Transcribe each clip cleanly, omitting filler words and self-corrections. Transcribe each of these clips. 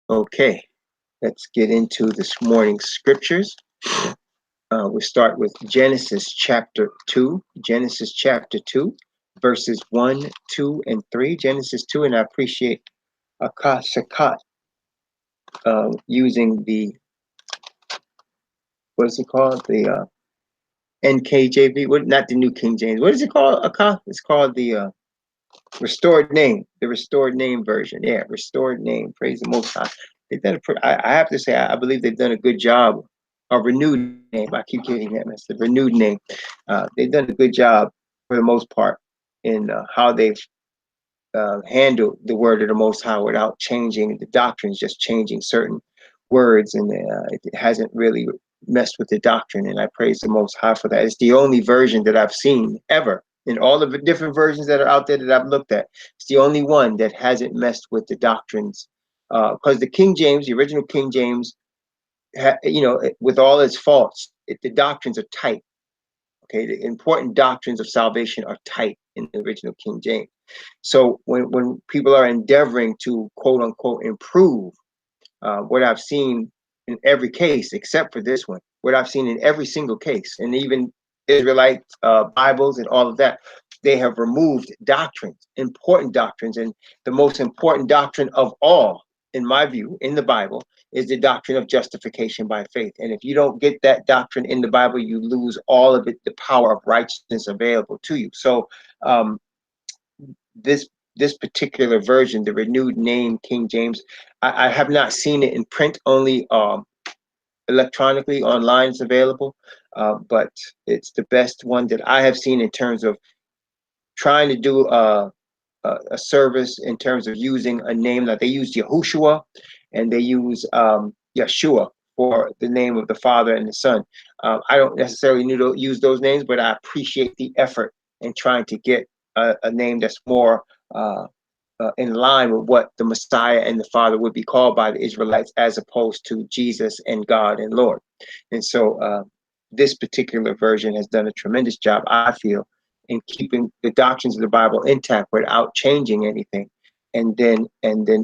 Okay, let's get into this morning's scriptures. We start with Genesis chapter 2. Genesis chapter 2, verses 1, 2, and 3. Genesis 2, and I appreciate Akashakat using the, what is it called? The NKJV, what, not the New King James. What is it called? It's called the restored name, the restored name version. Yeah, restored name. Praise the Most High. They've done I have to say, I believe they've done a good job. A renewed name. I keep getting that message. The renewed name. They've done a good job for the most part in how they've handled the word of the Most High without changing the doctrines, just changing certain words, and it hasn't really messed with the doctrine. And I praise the Most High for that. It's the only version that I've seen ever in all of the different versions that are out there that I've looked at. It's the only one that hasn't messed with the doctrines. Because the King James, the original King James, with all its faults, the doctrines are tight. Okay, the important doctrines of salvation are tight in the original King James. So when people are endeavoring to quote unquote improve, what I've seen in every case, except for this one, what I've seen in every single case, and even Israelite Bibles and all of that, they have removed doctrines, important doctrines, and the most important doctrine of all, in my view, in the Bible, is the doctrine of justification by faith. And if you don't get that doctrine in the Bible, you lose all of it, the power of righteousness available to you. So um, this this particular version, the renewed name King James, I have not seen it in print, only electronically online it's available, but it's the best one that I have seen in terms of trying to do a service in terms of using a name. That they use Yahushua and they use Yeshua for the name of the Father and the Son. I don't necessarily need to use those names, but I appreciate the effort in trying to get a name that's more in line with what the Messiah and the Father would be called by the Israelites, as opposed to Jesus and God and Lord. And so this particular version has done a tremendous job, I feel, in keeping the doctrines of the Bible intact without changing anything, and then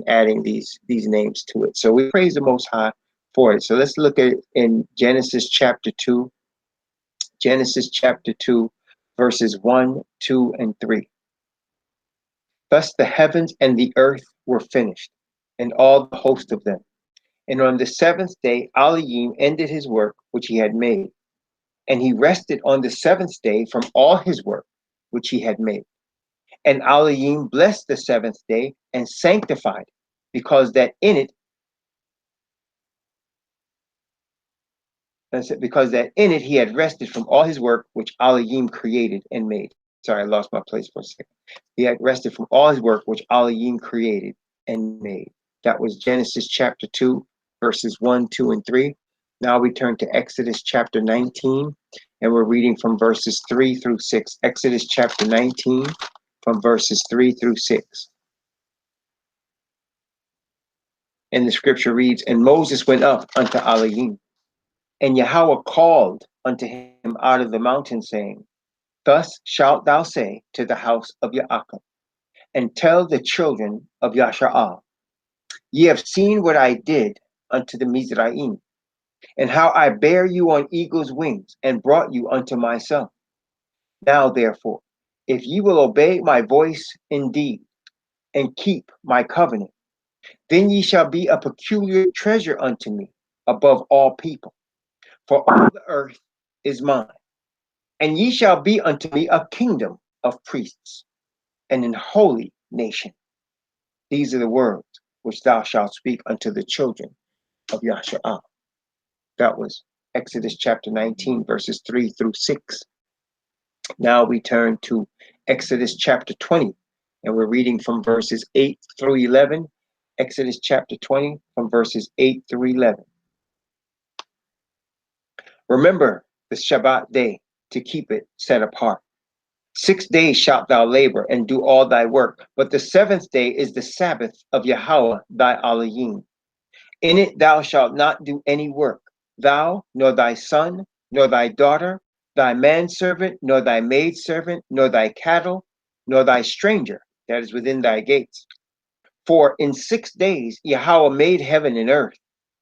adding these names to it. So we praise the Most High for it. So let's look at it in Genesis chapter 2. Genesis chapter 2, verses 1, 2, and 3. Thus the heavens and the earth were finished, and all the host of them. And on the seventh day Elohim ended his work which he had made, and he rested on the seventh day from all his work which he had made. And Elohim blessed the seventh day and sanctified it, because that in it he had rested from all his work which Elohim created and made. Sorry, I lost my place for a second. He had rested from all his work which Elohim created and made. That was Genesis chapter 2, verses 1, 2, and 3. Now we turn to Exodus chapter 19, and we're reading from verses 3 through 6. Exodus chapter 19, from verses 3 through 6. And the scripture reads, And Moses went up unto Elohim, and Yahweh called unto him out of the mountain, saying, Thus shalt thou say to the house of Yaakov, and tell the children of Yasha'al, Ye have seen what I did unto the Mizraim, and how I bare you on eagle's wings, and brought you unto myself. Now therefore, if ye will obey my voice indeed, and keep my covenant, then ye shall be a peculiar treasure unto me above all people. For all the earth is mine, and ye shall be unto me a kingdom of priests, and an holy nation. These are the words which thou shalt speak unto the children of Yasha'al. That was Exodus chapter 19, verses 3 through 6. Now we turn to Exodus chapter 20, and we're reading from verses 8 through 11. Exodus chapter 20, from verses 8 through 11. Remember the Shabbat day to keep it set apart. 6 days shalt thou labor and do all thy work, but the seventh day is the Sabbath of Yahweh thy Elohim. In it thou shalt not do any work, thou, nor thy son, nor thy daughter, thy manservant, nor thy maidservant, nor thy cattle, nor thy stranger that is within thy gates. For in 6 days Yahweh made heaven and earth,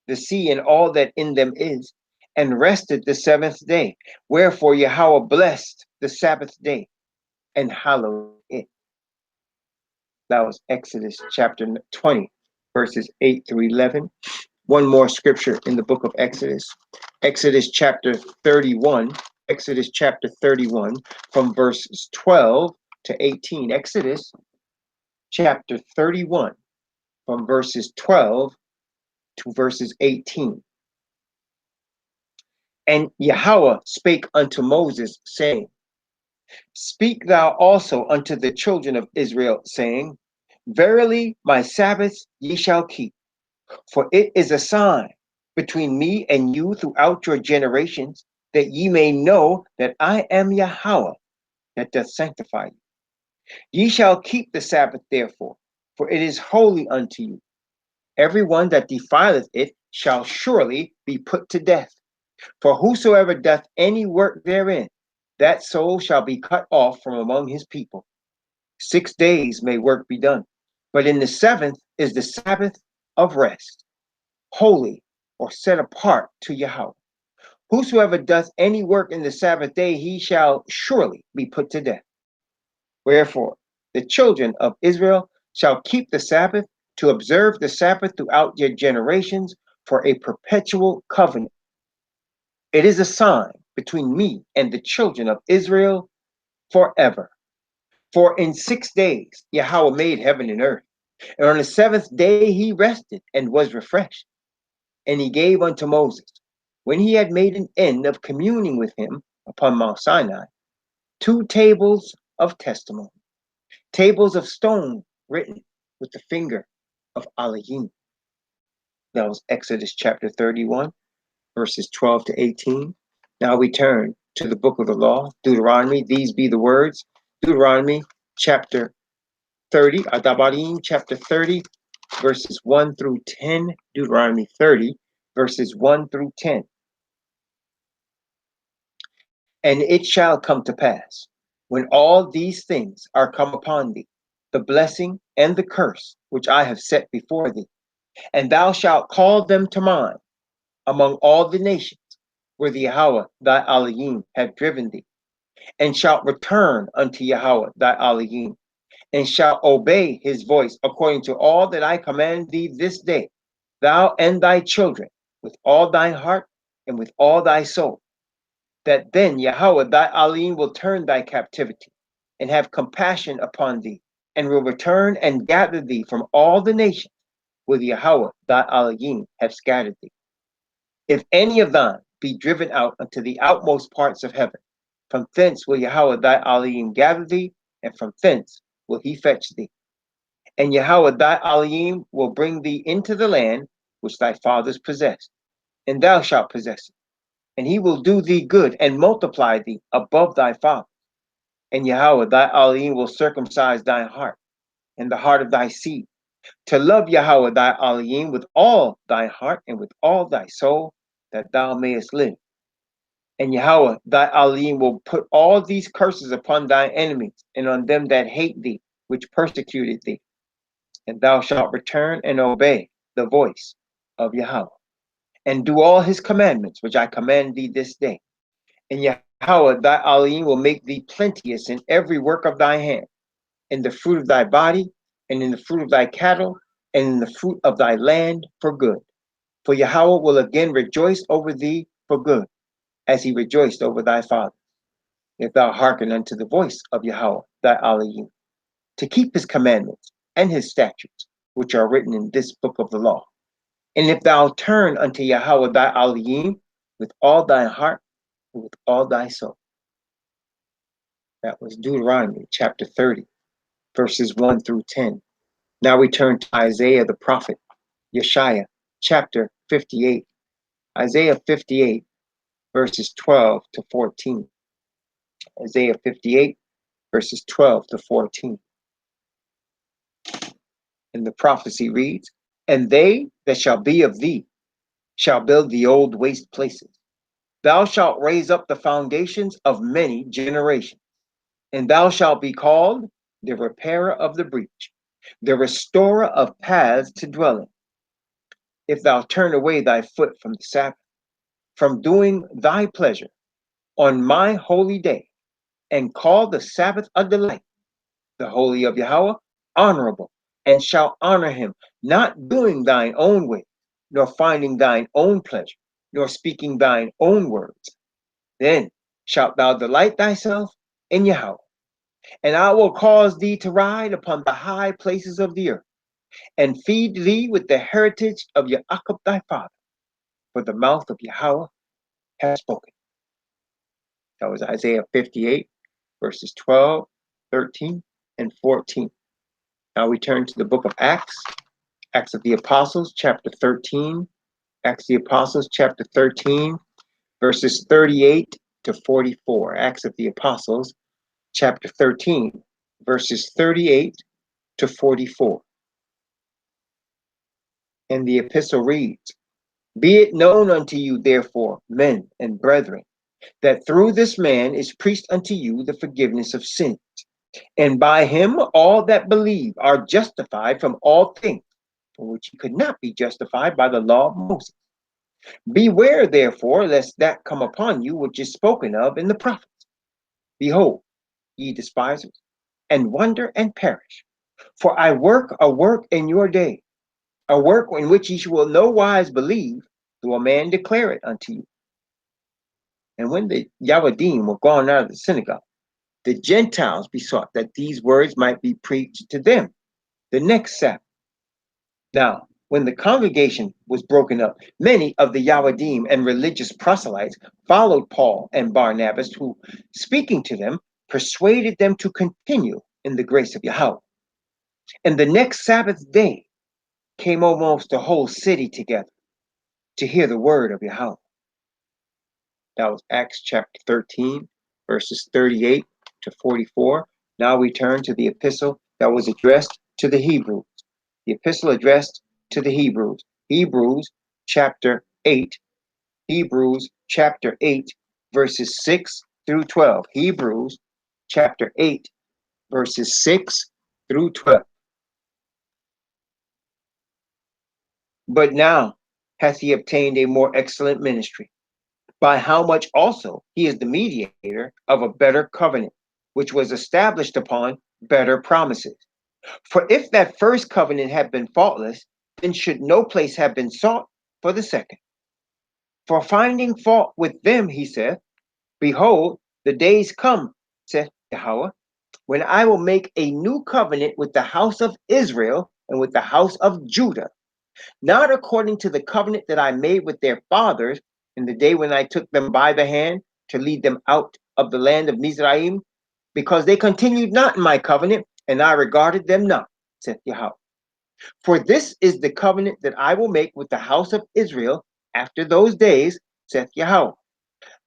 the sea and all that in them is, and rested the seventh day. Wherefore Yahweh blessed the Sabbath day and hallowed it. That was Exodus chapter 20, verses 8 through 11. One more scripture in the book of Exodus. Exodus chapter 31. Exodus chapter 31 from verses 12 to 18. Exodus chapter 31 from verses 12 to verses 18. And Yahweh spake unto Moses, saying, Speak thou also unto the children of Israel, saying, Verily my Sabbaths ye shall keep, for it is a sign between me and you throughout your generations, that ye may know that I am Yahweh that doth sanctify you. Ye shall keep the Sabbath therefore, for it is holy unto you. Every one that defileth it shall surely be put to death. For whosoever doth any work therein, that soul shall be cut off from among his people. 6 days may work be done, but in the seventh is the Sabbath of rest, holy or set apart to Yahweh. Whosoever doth any work in the Sabbath day, he shall surely be put to death. Wherefore, the children of Israel shall keep the Sabbath to observe the Sabbath throughout their generations for a perpetual covenant. It is a sign between me and the children of Israel forever. For in 6 days Yahweh made heaven and earth, and on the seventh day he rested and was refreshed. And he gave unto Moses, when he had made an end of communing with him upon Mount Sinai, 2 tables of testimony, tables of stone written with the finger of Elohim. That was Exodus chapter 31, verses 12 to 18. Now we turn to the book of the law, Deuteronomy. These be the words. Deuteronomy chapter 30, Adabarim chapter 30, verses 1 through 10. Deuteronomy 30, verses 1 through 10. And it shall come to pass, when all these things are come upon thee, the blessing and the curse which I have set before thee, and thou shalt call them to mind among all the nations where the Yahweh thy Elohim hath driven thee, and shalt return unto Yahweh thy Elohim, and shalt obey his voice according to all that I command thee this day, thou and thy children, with all thy heart and with all thy soul, that then Yahweh thy Elohim will turn thy captivity and have compassion upon thee, and will return and gather thee from all the nations where Yahweh thy Elohim have scattered thee. If any of thine be driven out unto the outmost parts of heaven, from thence will Yahweh thy Elohim gather thee, and from thence will he fetch thee. And Yahweh thy Elohim will bring thee into the land which thy fathers possessed, and thou shalt possess it. And he will do thee good and multiply thee above thy fathers. And Yahweh thy Elohim will circumcise thy heart and the heart of thy seed, to love Yahweh thy Elohim with all thy heart and with all thy soul, that thou mayest live. And Yahweh thy Elohim will put all these curses upon thy enemies and on them that hate thee, which persecuted thee. And thou shalt return and obey the voice of Yahweh, and do all his commandments which I command thee this day. And Yahweh thy Elohim will make thee plenteous in every work of thy hand, in the fruit of thy body, and in the fruit of thy cattle, and in the fruit of thy land for good. For Yahweh will again rejoice over thee for good, as he rejoiced over thy father, if thou hearken unto the voice of Yahweh thy Elohim, to keep his commandments and his statutes, which are written in this book of the law. And if thou turn unto Yahweh thy Elohim with all thy heart and with all thy soul. That was Deuteronomy chapter 30, verses 1 through 10. Now we turn to Isaiah the prophet, Yeshaya chapter 58. Isaiah 58, verses 12 to 14. Isaiah 58, verses 12 to 14. And the prophecy reads, And they that shall be of thee shall build the old waste places. Thou shalt raise up the foundations of many generations, and thou shalt be called the repairer of the breach, the restorer of paths to dwell in. If thou turn away thy foot from the Sabbath, from doing thy pleasure on my holy day, and call the Sabbath a delight, the holy of Yahweh honorable, and shall honor him, not doing thine own way, nor finding thine own pleasure, nor speaking thine own words, then shalt thou delight thyself in Yahweh. And I will cause thee to ride upon the high places of the earth, and feed thee with the heritage of Jacob thy father, for the mouth of Yahweh has spoken. That was Isaiah 58, verses 12, 13, and 14. Now we turn to the book of Acts, Acts of the Apostles, chapter 13. Acts of the Apostles, chapter 13, verses 38 to 44. Acts of the Apostles, chapter 13, verses 38 to 44. And the epistle reads, Be it known unto you, therefore, men and brethren, that through this man is preached unto you the forgiveness of sins. And by him all that believe are justified from all things, for which he could not be justified by the law of Moses. Beware, therefore, lest that come upon you which is spoken of in the prophets. Behold, ye despisers, and wonder and perish. For I work a work in your day, a work in which ye will no wise believe, though a man declare it unto you. And when the Yawadim were gone out of the synagogue, the Gentiles besought that these words might be preached to them the next Sabbath. Now, when the congregation was broken up, many of the Yawadim and religious proselytes followed Paul and Barnabas, who, speaking to them, persuaded them to continue in the grace of Yahweh. And the next Sabbath day came almost the whole city together to hear the word of Yahweh. That was Acts chapter 13, verses 38 to 44. Now we turn to the epistle that was addressed to the Hebrews. The epistle addressed to the Hebrews. Hebrews chapter 8. Hebrews chapter 8, verses 6 through 12. Hebrews chapter 8, verses 6 through 12. But now hath he obtained a more excellent ministry, by how much also he is the mediator of a better covenant, which was established upon better promises. For if that first covenant had been faultless, then should no place have been sought for the second. For finding fault with them, he saith, Behold, the days come, saith Yahweh, when I will make a new covenant with the house of Israel and with the house of Judah, not according to the covenant that I made with their fathers in the day when I took them by the hand to lead them out of the land of Mizraim, because they continued not in my covenant, and I regarded them not, saith Yahweh. For this is the covenant that I will make with the house of Israel after those days, saith Yahweh.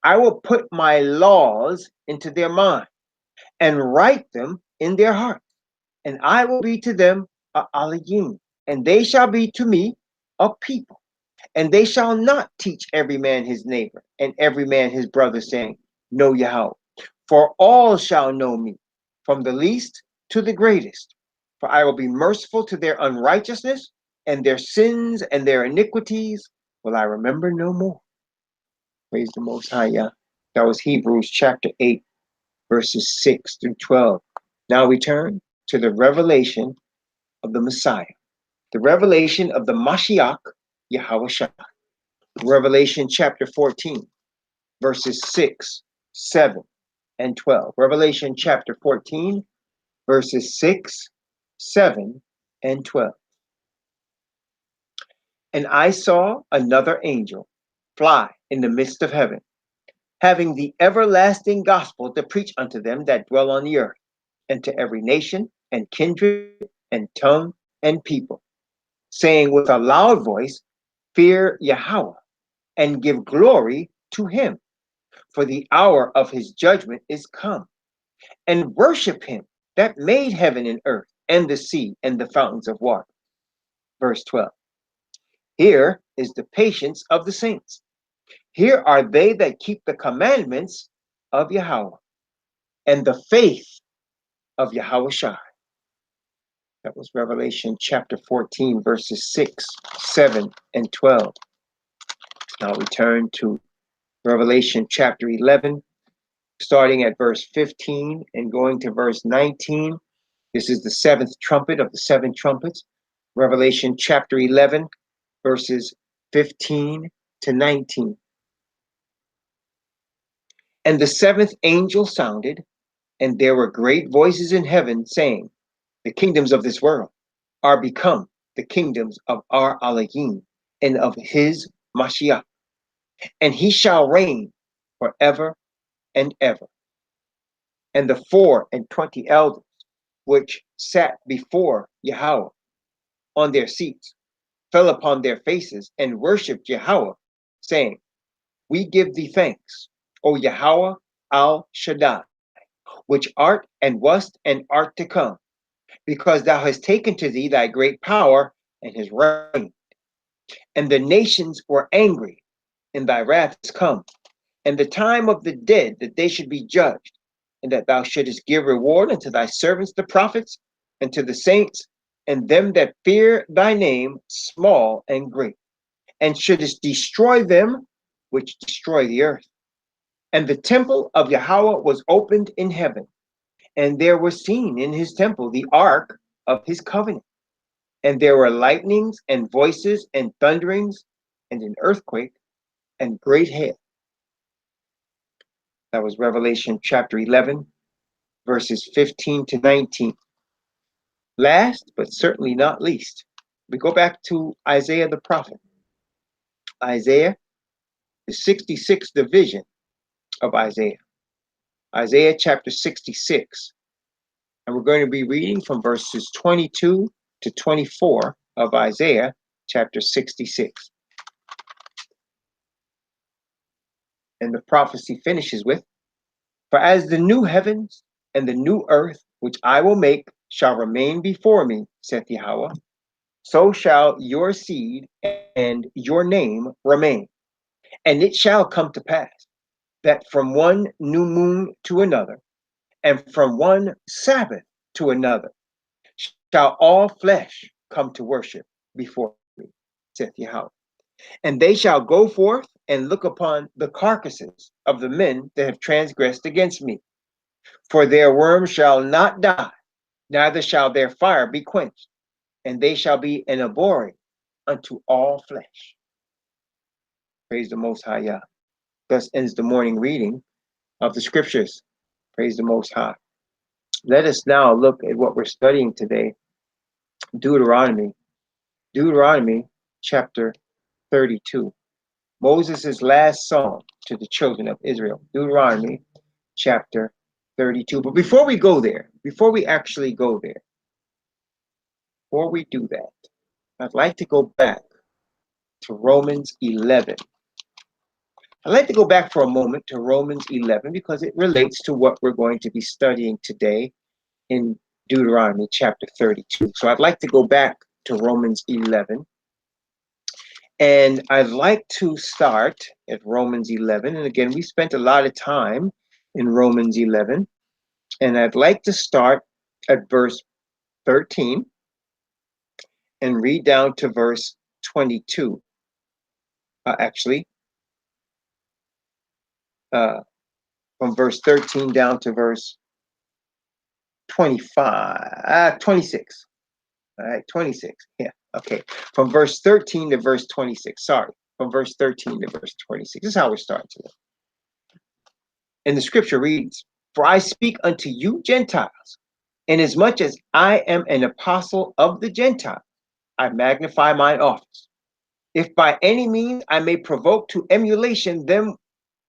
I will put my laws into their mind and write them in their heart, and I will be to them a Elohim, and they shall be to me a people. And they shall not teach every man his neighbor and every man his brother, saying, Know Yahweh. For all shall know me, from the least to the greatest. For I will be merciful to their unrighteousness, and their sins and their iniquities will I remember no more. Praise the Most High, Yah. That was Hebrews chapter 8, verses 6 through 12. Now we turn to the revelation of the Messiah, the revelation of the Mashiach, Yahweh Shai. Revelation chapter 14, verses 6, 7, and 12. Revelation chapter 14, verses 6, 7, and 12. And I saw another angel fly in the midst of heaven, having the everlasting gospel to preach unto them that dwell on the earth, and to every nation, and kindred, and tongue, and people, saying with a loud voice, Fear Yahweh, and give glory to him, for the hour of his judgment is come, and worship him that made heaven and earth, and the sea, and the fountains of water. Verse 12. Here is the patience of the saints. Here are they that keep the commandments of Yahweh, and the faith of Yahweh Shai. That was Revelation chapter 14, verses 6, 7, and 12. Now we turn to Revelation chapter 11, starting at verse 15 and going to verse 19. This is the seventh trumpet of the seven trumpets. Revelation chapter 11, verses 15 to 19. And the seventh angel sounded, and there were great voices in heaven saying, the kingdoms of this world are become the kingdoms of our Elohim and of his Mashiach, and he shall reign forever and ever. And the 24 elders which sat before Yahweh on their seats fell upon their faces and worshipped Yahweh, saying, we give thee thanks, O Yahweh al Shaddai, which art and wast and art to come, because thou hast taken to thee thy great power and his reign. And the nations were angry, and thy wrath is come, and the time of the dead that they should be judged, and that thou shouldest give reward unto thy servants the prophets, and to the saints, and them that fear thy name, small and great, and shouldest destroy them which destroy the earth. And the temple of Yahweh was opened in heaven, and there was seen in his temple the ark of his covenant. And there were lightnings and voices and thunderings and an earthquake and great hail. That was Revelation chapter 11, verses 15 to 19. Last, but certainly not least, we go back to Isaiah the prophet. Isaiah, the 66th division of Isaiah. Isaiah chapter 66. And we're going to be reading from verses 22 to 24 of Isaiah chapter 66. And the prophecy finishes with, for as the new heavens and the new earth which I will make shall remain before me, saith Yahweh, so shall your seed and your name remain. And it shall come to pass that from one new moon to another, and from one Sabbath to another, shall all flesh come to worship before me, saith Yahweh. And they shall go forth and look upon the carcasses of the men that have transgressed against me. For their worm shall not die, neither shall their fire be quenched, and they shall be an abhorring unto all flesh. Praise the Most High Yah. Thus ends the morning reading of the scriptures. Praise the Most High. Let us now look at what we're studying today, Deuteronomy. Deuteronomy chapter 32. Moses' last song to the children of Israel. Deuteronomy chapter 32. But before we go there, before we actually go there, before we do that, I'd like to go back to Romans 11. I'd like to go back for a moment to Romans 11 because it relates to what we're going to be studying today in Deuteronomy chapter 32. So I'd like to go back to Romans 11. And I'd like to start at Romans 11. And again, we spent a lot of time in Romans 11. And I'd like to start at verse 13 and read down to verse 22. From verse 13 down to verse 26. All right, 26. Yeah, okay. From verse 13 to verse 26. Sorry, from verse 13 to verse 26. This is how we're starting today. And the scripture reads, for I speak unto you Gentiles, inasmuch as I am an apostle of the Gentiles, I magnify mine office. If by any means I may provoke to emulation them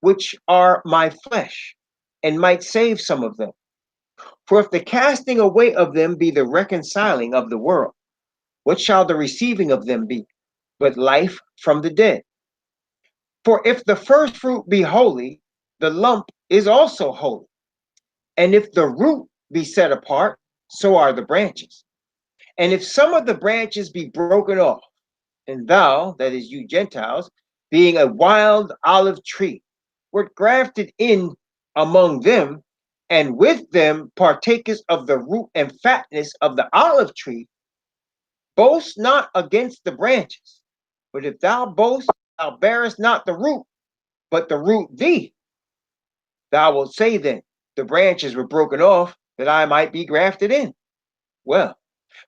which are my flesh, and might save some of them. For if the casting away of them be the reconciling of the world, what shall the receiving of them be, but life from the dead? For if the first fruit be holy, the lump is also holy. And if the root be set apart, so are the branches. And if some of the branches be broken off, and thou, that is you Gentiles, being a wild olive tree, wert grafted in among them, and with them partakers of the root and fatness of the olive tree, boast not against the branches. But if thou boast, thou bearest not the root, but the root thee. Thou wilt say then, the branches were broken off that I might be grafted in. Well,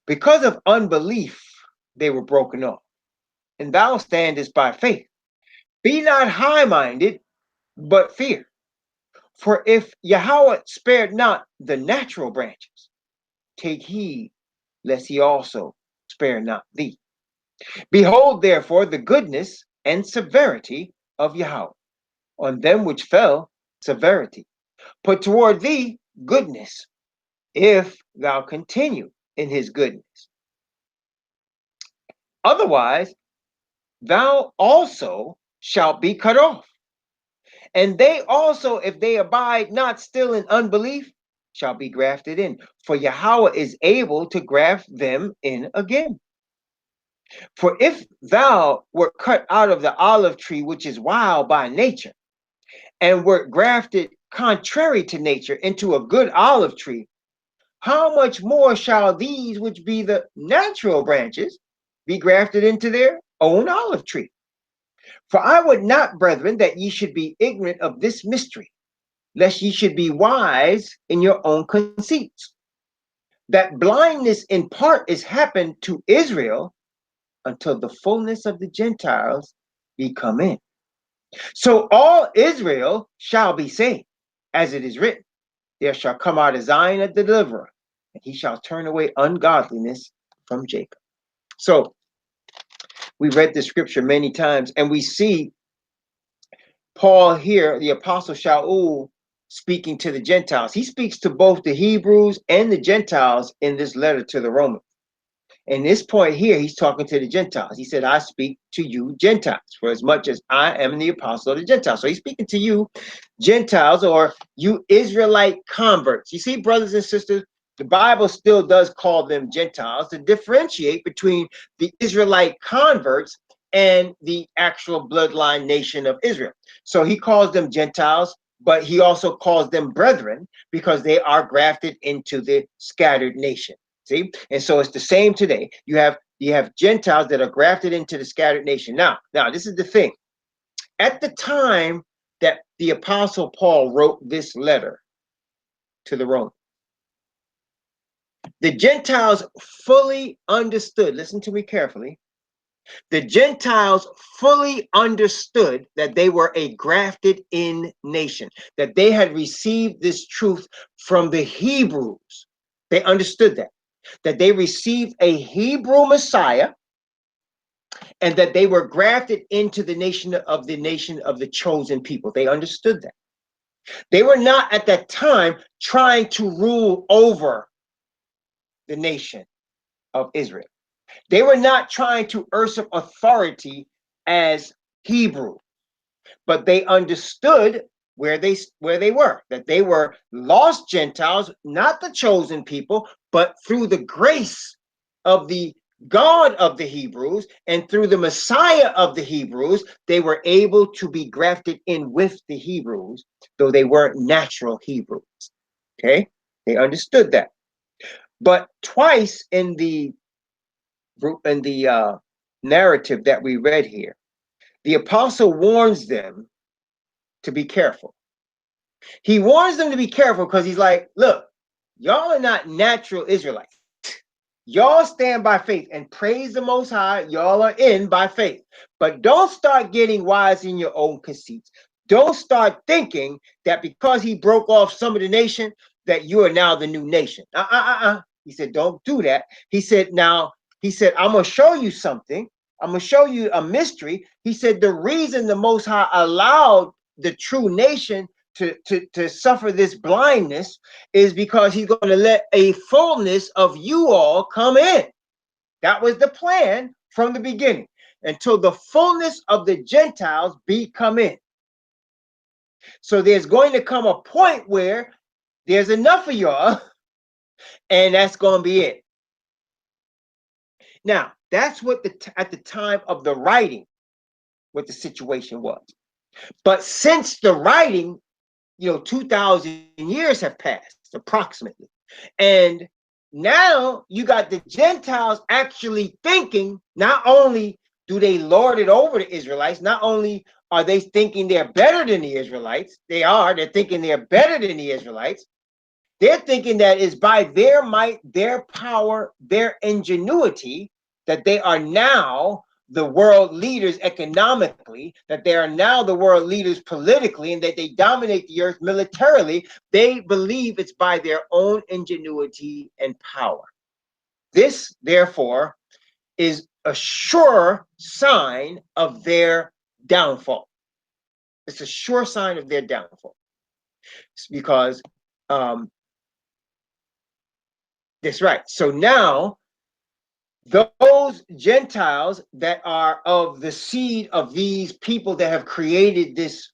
because of unbelief, they were broken off. And thou standest by faith. Be not high minded, but fear. For if Yahweh spared not the natural branches, take heed lest he also spare not thee. Behold, therefore, the goodness and severity of Yahweh. On them which fell, severity. But toward thee, goodness, if thou continue in his goodness. Otherwise, thou also shalt be cut off. And they also, if they abide not still in unbelief, shall be grafted in. For Yahweh is able to graft them in again. For if thou wert cut out of the olive tree, which is wild by nature, and wert grafted contrary to nature into a good olive tree, how much more shall these, which be the natural branches, be grafted into their own olive tree? For I would not, brethren, that ye should be ignorant of this mystery, lest ye should be wise in your own conceits. That blindness in part is happened to Israel until the fullness of the Gentiles be come in. So all Israel shall be saved, as it is written, there shall come out of Zion a deliverer, and he shall turn away ungodliness from Jacob. So we read the scripture many times, and we see Paul here, the apostle Shaul, speaking to the Gentiles. He speaks to both the Hebrews and the Gentiles in this letter to the Romans. In this point here, he's talking to the Gentiles. He said, I speak to you Gentiles, for as much as I am the apostle of the Gentiles. So he's speaking to you Gentiles, or you Israelite converts. You see, brothers and sisters, the Bible still does call them Gentiles to differentiate between the Israelite converts and the actual bloodline nation of Israel. So he calls them Gentiles, but he also calls them brethren because they are grafted into the scattered nation. See, and so it's the same today. You have Gentiles that are grafted into the scattered nation. Now, this is the thing. At the time that the apostle Paul wrote this letter to the Romans, the Gentiles fully understood. Listen to me carefully. The Gentiles fully understood that they were a grafted in nation, that they had received this truth from the Hebrews. They understood that they received a Hebrew Messiah, and that they were grafted into the nation of the chosen people. They understood that. They were not at that time trying to rule over the nation of Israel. They were not trying to usurp authority as Hebrew, but they understood where they were, that they were lost Gentiles, not the chosen people, but through the grace of the God of the Hebrews and through the Messiah of the Hebrews, they were able to be grafted in with the Hebrews, though they weren't natural Hebrews. Okay, they understood that. But twice in the narrative that we read here, the apostle warns them to be careful. He warns them to be careful because he's like, look, y'all are not natural Israelites. Y'all stand by faith and praise the Most High. Y'all are in by faith. But don't start getting wise in your own conceits. Don't start thinking that because he broke off some of the nation, that you are now the new nation. He said, don't do that. He said, I'm going to show you something. I'm going to show you a mystery. He said, the reason the Most High allowed the true nation to suffer this blindness is because he's going to let a fullness of you all come in. That was the plan from the beginning, until the fullness of the Gentiles be come in. So there's going to come a point where there's enough of y'all, and that's going to be it. Now, that's what at the time of the writing, what the situation was. But since the writing, 2,000 years have passed approximately. And now you got the Gentiles actually thinking, not only do they lord it over the Israelites, not only are they thinking they're better than the Israelites, they're thinking they're better than the Israelites. They're thinking that it's by their might, their power, their ingenuity that they are now the world leaders economically, that they are now the world leaders politically, and that they dominate the earth militarily. They believe it's by their own ingenuity and power. This, therefore, is a sure sign of their downfall. It's a sure sign of their downfall. It's because that's right. So now those Gentiles that are of the seed of these people that have created this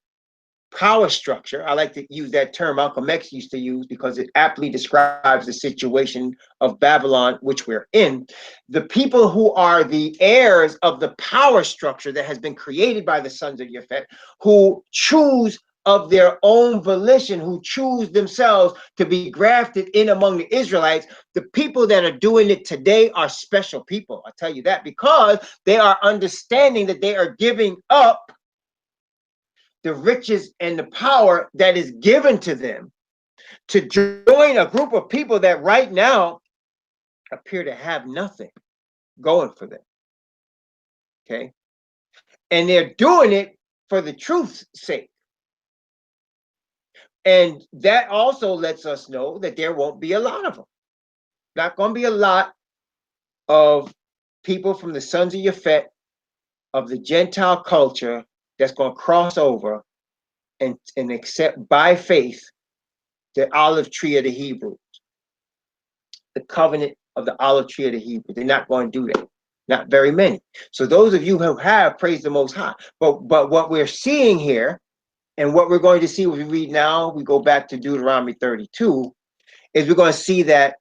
power structure, I like to use that term Malcolm X used to use because it aptly describes the situation of Babylon, which we're in. The people who are the heirs of the power structure that has been created by the sons of Japhet, who choose of their own volition, who choose themselves to be grafted in among the Israelites, the people that are doing it today are special people. I'll tell you that, because they are understanding that they are giving up the riches and the power that is given to them to join a group of people that right now appear to have nothing going for them. Okay. And they're doing it for the truth's sake. And that also lets us know that there won't be a lot of them. Not going to be a lot of people from the sons of Japhet, of the Gentile culture, that's going to cross over and accept by faith the olive tree of the Hebrews, the covenant of the olive tree of the Hebrews. They're not going to do that. Not very many. So those of you who have, praise the Most High. But what we're seeing here, and what we're going to see when we read now, we go back to Deuteronomy 32, is we're going to see that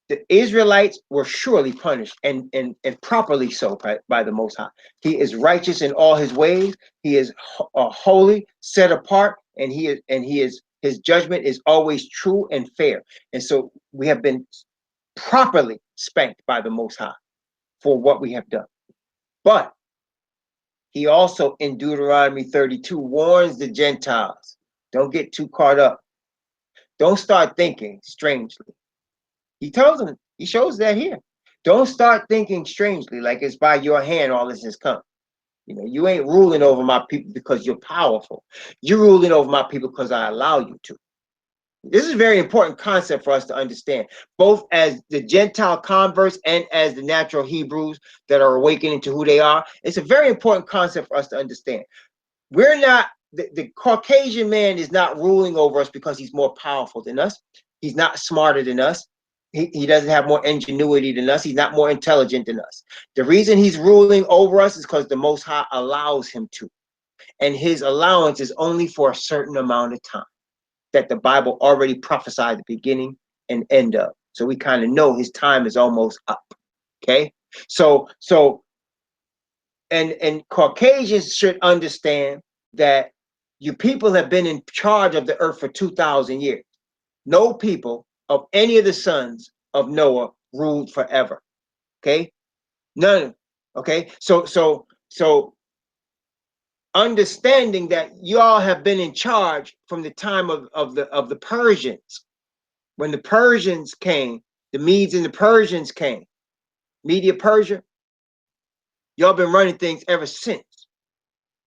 the Israelites were surely punished, and properly so by the Most High. He is righteous in all his ways. He is holy, set apart, and his judgment is always true and fair. And so we have been properly spanked by the Most High for what we have done. But he also in Deuteronomy 32 warns the Gentiles, don't get too caught up. Don't start thinking strangely. He tells them, he shows that here. Don't start thinking strangely, like it's by your hand all this has come. You ain't ruling over my people because you're powerful. You're ruling over my people because I allow you to. This is a very important concept for us to understand, both as the Gentile converts and as the natural Hebrews that are awakening to who they are. It's a very important concept for us to understand. We're not, the Caucasian man is not ruling over us because he's more powerful than us. He's not smarter than us. He doesn't have more ingenuity than us. He's not more intelligent than us. The reason he's ruling over us is because the Most High allows him to. And his allowance is only for a certain amount of time that the Bible already prophesied the beginning and end of. So we kind of know his time is almost up. Okay? So Caucasians should understand that you people have been in charge of the earth for 2,000 years. No people of any of the sons of Noah ruled forever. Okay? None. Okay? So understanding that y'all have been in charge from the time of the Persians. When the Persians came, the Medes and the Persians came, Media Persia, y'all been running things ever since.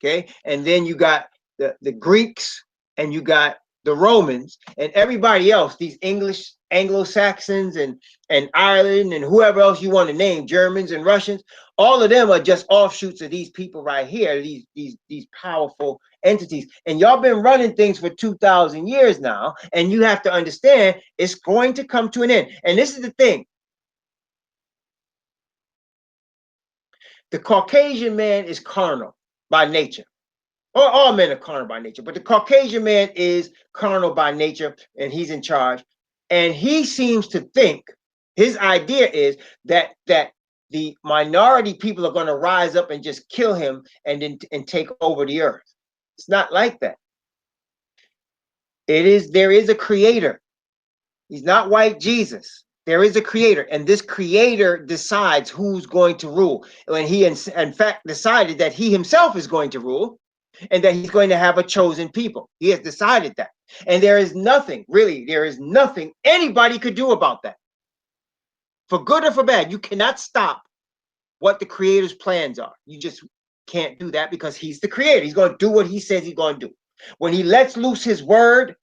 Okay? And then you got the Greeks, and you got the Romans, and everybody else, these English, Anglo-Saxons, and Ireland, and whoever else you want to name, Germans and Russians, all of them are just offshoots of these people right here, these powerful entities. And y'all been running things for 2,000 years now, and you have to understand it's going to come to an end. And this is the thing. The Caucasian man is carnal by nature. All men are carnal by nature, but the Caucasian man is carnal by nature, and he's in charge. And he seems to think, his idea is that the minority people are going to rise up and just kill him and take over the earth. It's not like that. There is a creator. He's not white Jesus. There is a creator, and this creator decides who's going to rule. When he, in fact, decided that he himself is going to rule, and that he's going to have a chosen people. He has decided that. And there is nothing, really, there is nothing anybody could do about that. For good or for bad, you cannot stop what the creator's plans are. You just can't do that because he's the creator. He's going to do what he says he's going to do. When he lets loose his word,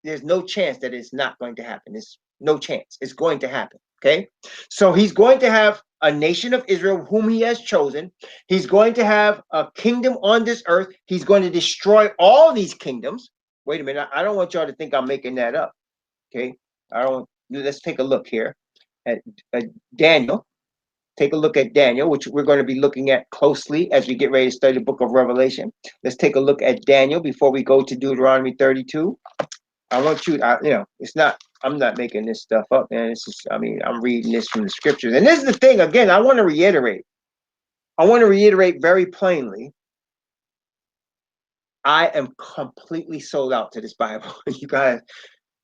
there's no chance that it's not going to happen. It's no chance. It's going to happen. Okay. So he's going to have a nation of Israel whom he has chosen. He's going to have a kingdom on this earth. He's going to destroy all these kingdoms. Wait a minute. I don't want y'all to think I'm making that up. Okay. Let's take a look here at Daniel. Take a look at Daniel, which we're going to be looking at closely as we get ready to study the book of Revelation. Let's take a look at Daniel before we go to Deuteronomy 32. I want you, I'm not making this stuff up, man. I'm reading this from the scriptures. And this is the thing, again, I want to reiterate very plainly. I am completely sold out to this Bible. You guys,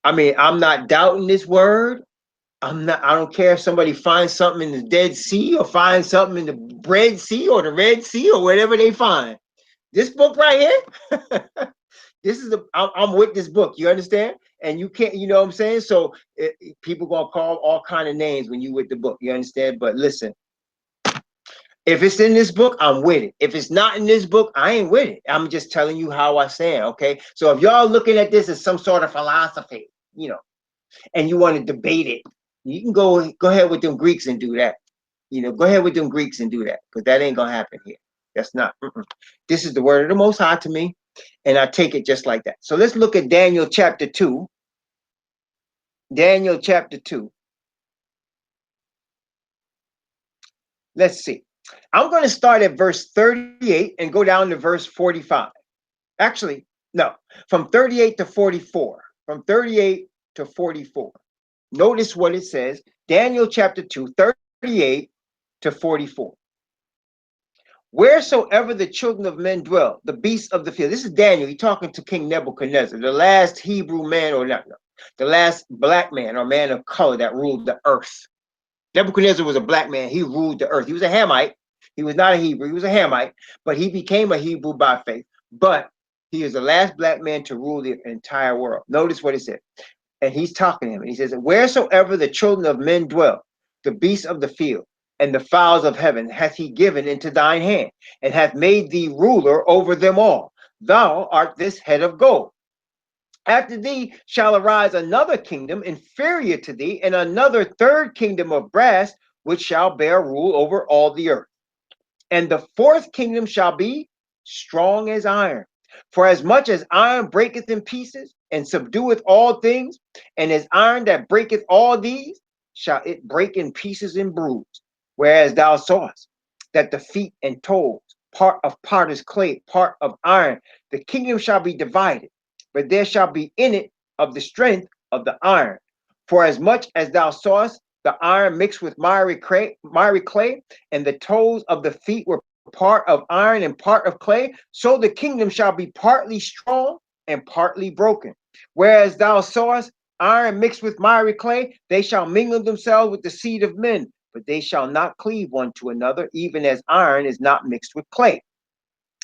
I'm not doubting this word. I don't care if somebody finds something in the Dead Sea or finds something in the Red Sea or the Red Sea or whatever they find. This book right here, I'm with this book. You understand? And you can't, you know what I'm saying? So people gonna call all kind of names when you with the book. You understand? But listen, if it's in this book, I'm with it. If it's not in this book, I ain't with it. I'm just telling you how I stand. Okay. So if y'all looking at this as some sort of philosophy, and you want to debate it, you can go ahead with them Greeks and do that. Go ahead with them Greeks and do that, because that ain't gonna happen here. That's not. This is the word of the Most High to me, and I take it just like that. So let's look at Daniel chapter 2. Daniel chapter 2. Let's see. I'm going to start at verse 38 and go down to verse 45. Actually, no, from 38 to 44. From 38 to 44. Notice what it says. Daniel chapter 2, 38 to 44. Wheresoever the children of men dwell, the beasts of the field. This is Daniel. He's talking to King Nebuchadnezzar, the last Hebrew man, or not, the last black man or man of color that ruled the earth. Nebuchadnezzar was a black man. He ruled the earth. He was a Hamite. He was not a Hebrew. He was a Hamite, but he became a Hebrew by faith. But he is the last black man to rule the entire world. Notice what it said. And he's talking to him. And he says, wheresoever the children of men dwell, the beasts of the field, and the fowls of heaven hath he given into thine hand, and hath made thee ruler over them all. Thou art this head of gold. After thee shall arise another kingdom inferior to thee, and another third kingdom of brass, which shall bear rule over all the earth. And the fourth kingdom shall be strong as iron. For as much as iron breaketh in pieces, and subdueth all things, and as iron that breaketh all these, shall it break in pieces and bruise. Whereas thou sawest that the feet and toes, part of potter's clay, part of iron, the kingdom shall be divided, but there shall be in it of the strength of the iron. For as much as thou sawest the iron mixed with miry clay, and the toes of the feet were part of iron and part of clay, so the kingdom shall be partly strong and partly broken. Whereas thou sawest iron mixed with miry clay, they shall mingle themselves with the seed of men, but they shall not cleave one to another, even as iron is not mixed with clay.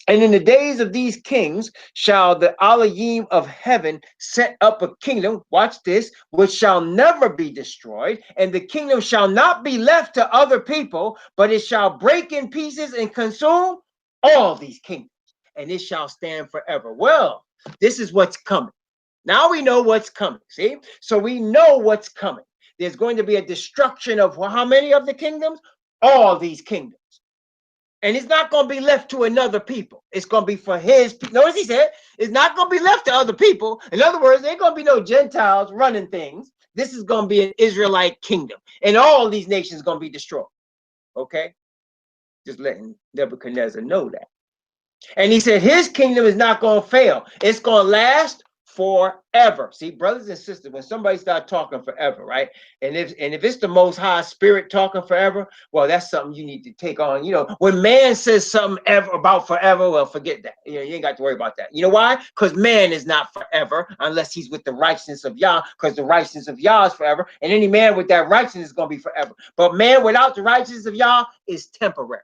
And in the days of these kings shall the Elohim of heaven set up a kingdom, watch this, which shall never be destroyed, and the kingdom shall not be left to other people, but it shall break in pieces and consume all these kingdoms, and it shall stand forever. Well, this is what's coming. Now we know what's coming, see? So we know what's coming. There's going to be a destruction of how many of the kingdoms? All these kingdoms. And it's not going to be left to another people. It's going to be for his people. Notice he said, it's not going to be left to other people. In other words, there ain't going to be no Gentiles running things. This is going to be an Israelite kingdom. And all these nations are going to be destroyed. Okay? Just letting Nebuchadnezzar know that. And he said, his kingdom is not going to fail. It's going to last forever. See, brothers and sisters, when somebody starts talking forever, right? And if it's the Most High Spirit talking forever, well, that's something you need to take on. You know, when man says something ever about forever, well, forget that. You know, you ain't got to worry about that. You know why? Because man is not forever unless he's with the righteousness of Yah, because the righteousness of Yah is forever, and any man with that righteousness is going to be forever. But man without the righteousness of Yah is temporary.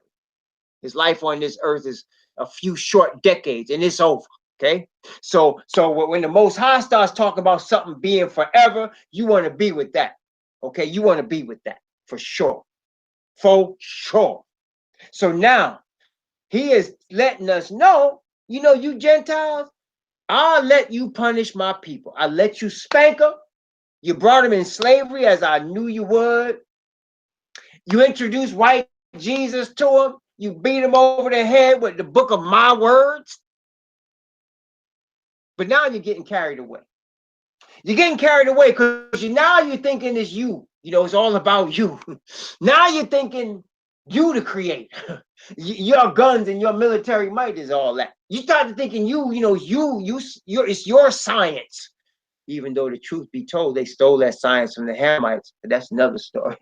His life on this earth is a few short decades, and it's over. Okay, so when the Most High starts talking about something being forever, you want to be with that. Okay, you want to be with that for sure, for sure. So now he is letting us know, you know, you Gentiles, I'll let you punish my people. I let you spank them. You brought them in slavery as I knew you would. You introduced white Jesus to them. You beat them over the head with the book of my words. But now you're getting carried away. You're getting carried away because now you're thinking it's you. You know, it's all about you. Now you're thinking you the creator. Your guns and your military might is all that. You started thinking you know, it's your science. Even though the truth be told, they stole that science from the Hamites, but that's another story.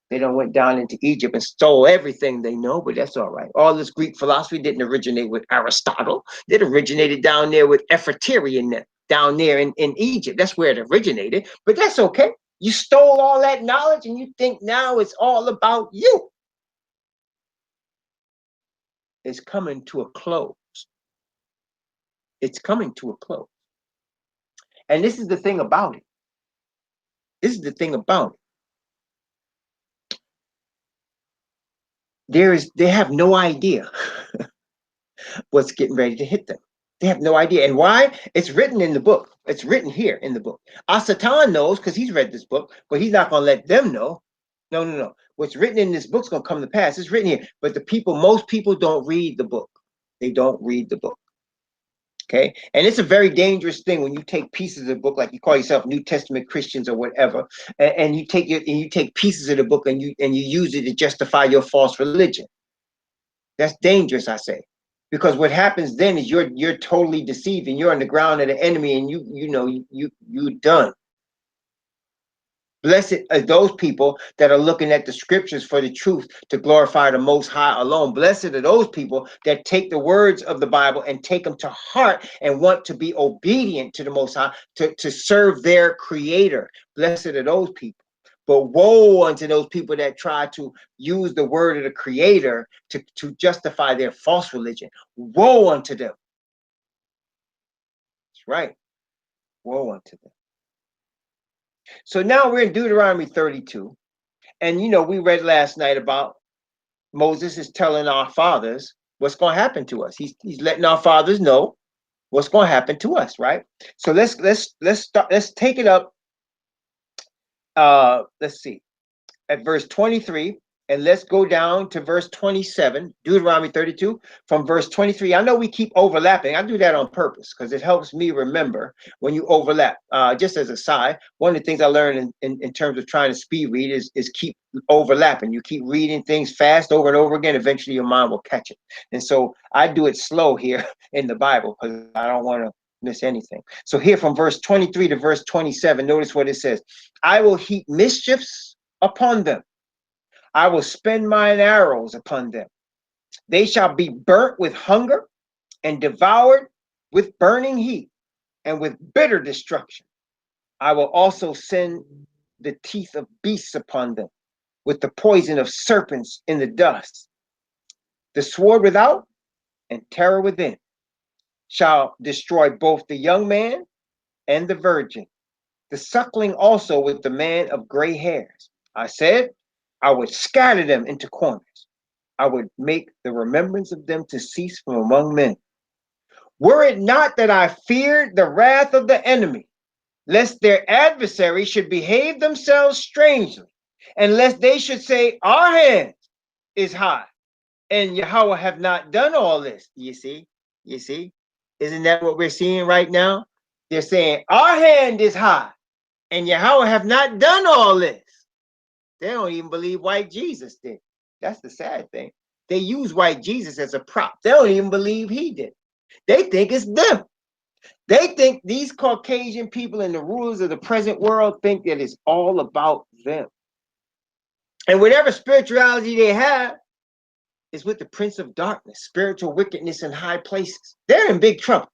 They done went down into Egypt and stole everything they know, but that's all right. All this Greek philosophy didn't originate with Aristotle. It originated down there with Ephraim, down there in Egypt. That's where it originated, but that's okay. You stole all that knowledge and you think now it's all about you. It's coming to a close. It's coming to a close. And this is the thing about it. This is the thing about it. They have no idea what's getting ready to hit them. They have no idea. And why? It's written in the book. It's written here in the book. Asatan knows because he's read this book, but he's not going to let them know. No. What's written in this book's going to come to pass. It's written here. But most people don't read the book. They don't read the book. Okay. And it's a very dangerous thing when you take pieces of the book, like you call yourself New Testament Christians or whatever, and you take pieces of the book and you use it to justify your false religion. That's dangerous, I say, because what happens then is you're totally deceived and you're on the ground of the enemy, and you're done. Blessed are those people that are looking at the scriptures for the truth to glorify the Most High alone. Blessed are those people that take the words of the Bible and take them to heart and want to be obedient to the Most High, to serve their Creator. Blessed are those people. But woe unto those people that try to use the word of the Creator to justify their false religion. Woe unto them. That's right. Woe unto them. So now we're in Deuteronomy 32. And, you know, we read last night about Moses is telling our fathers what's going to happen to us. He's letting our fathers know what's going to happen to us, right? So let's take it up. Let's see, at verse 23, and let's go down to verse 27, Deuteronomy 32, from verse 23. I know we keep overlapping. I do that on purpose because it helps me remember when you overlap. Just as a side, one of the things I learned in terms of trying to speed read is keep overlapping. You keep reading things fast over and over again, eventually your mind will catch it. And so I do it slow here in the Bible because I don't want to miss anything. So here from verse 23 to verse 27, notice what it says. I will heap mischiefs upon them. I will spend mine arrows upon them. They shall be burnt with hunger and devoured with burning heat and with bitter destruction. I will also send the teeth of beasts upon them, with the poison of serpents in the dust. The sword without and terror within shall destroy both the young man and the virgin, the suckling also with the man of gray hairs. I said, I would scatter them into corners. I would make the remembrance of them to cease from among men. Were it not that I feared the wrath of the enemy, lest their adversaries should behave themselves strangely, and lest they should say, our hand is high, and Yahweh have not done all this. You see? Isn't that what we're seeing right now? They're saying, our hand is high, and Yahweh have not done all this. They don't even believe white Jesus did. That's the sad thing. They use white Jesus as a prop. They don't even believe he did. They think it's them. They think these Caucasian people and the rulers of the present world think that it's all about them. And whatever spirituality they have is with the prince of darkness, spiritual wickedness in high places. They're in big trouble.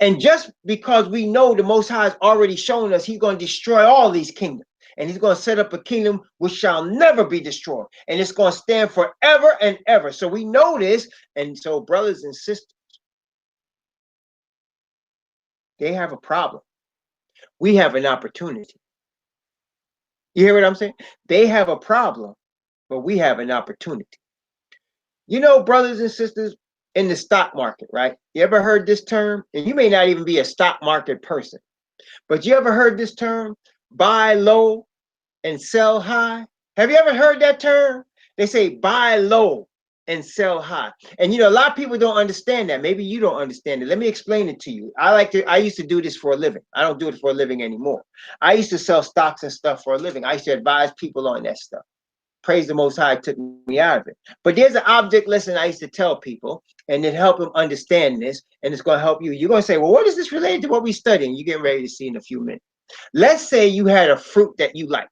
And just because we know the Most High has already shown us he's going to destroy all these kingdoms, and he's going to set up a kingdom which shall never be destroyed, and it's going to stand forever and ever. So we know this. And so, brothers and sisters, they have a problem. We have an opportunity. You hear what I'm saying? They have a problem, but we have an opportunity. You know, brothers and sisters, in the stock market, right? You ever heard this term? And you may not even be a stock market person, but you ever heard this term, buy low and sell high? Have you ever heard that term? They say buy low and sell high. And you know, a lot of people don't understand that. Maybe you don't understand it. Let me explain it to you. I used to do this for a living. I don't do it for a living anymore. I used to sell stocks and stuff for a living. I used to advise people on that stuff. Praise the Most High took me out of it. But there's an object lesson I used to tell people, and it help them understand this, and it's going to help you. You're going to say, well, what is this related to what we're studying? You get ready to see in a few minutes. Let's say you had a fruit that you like.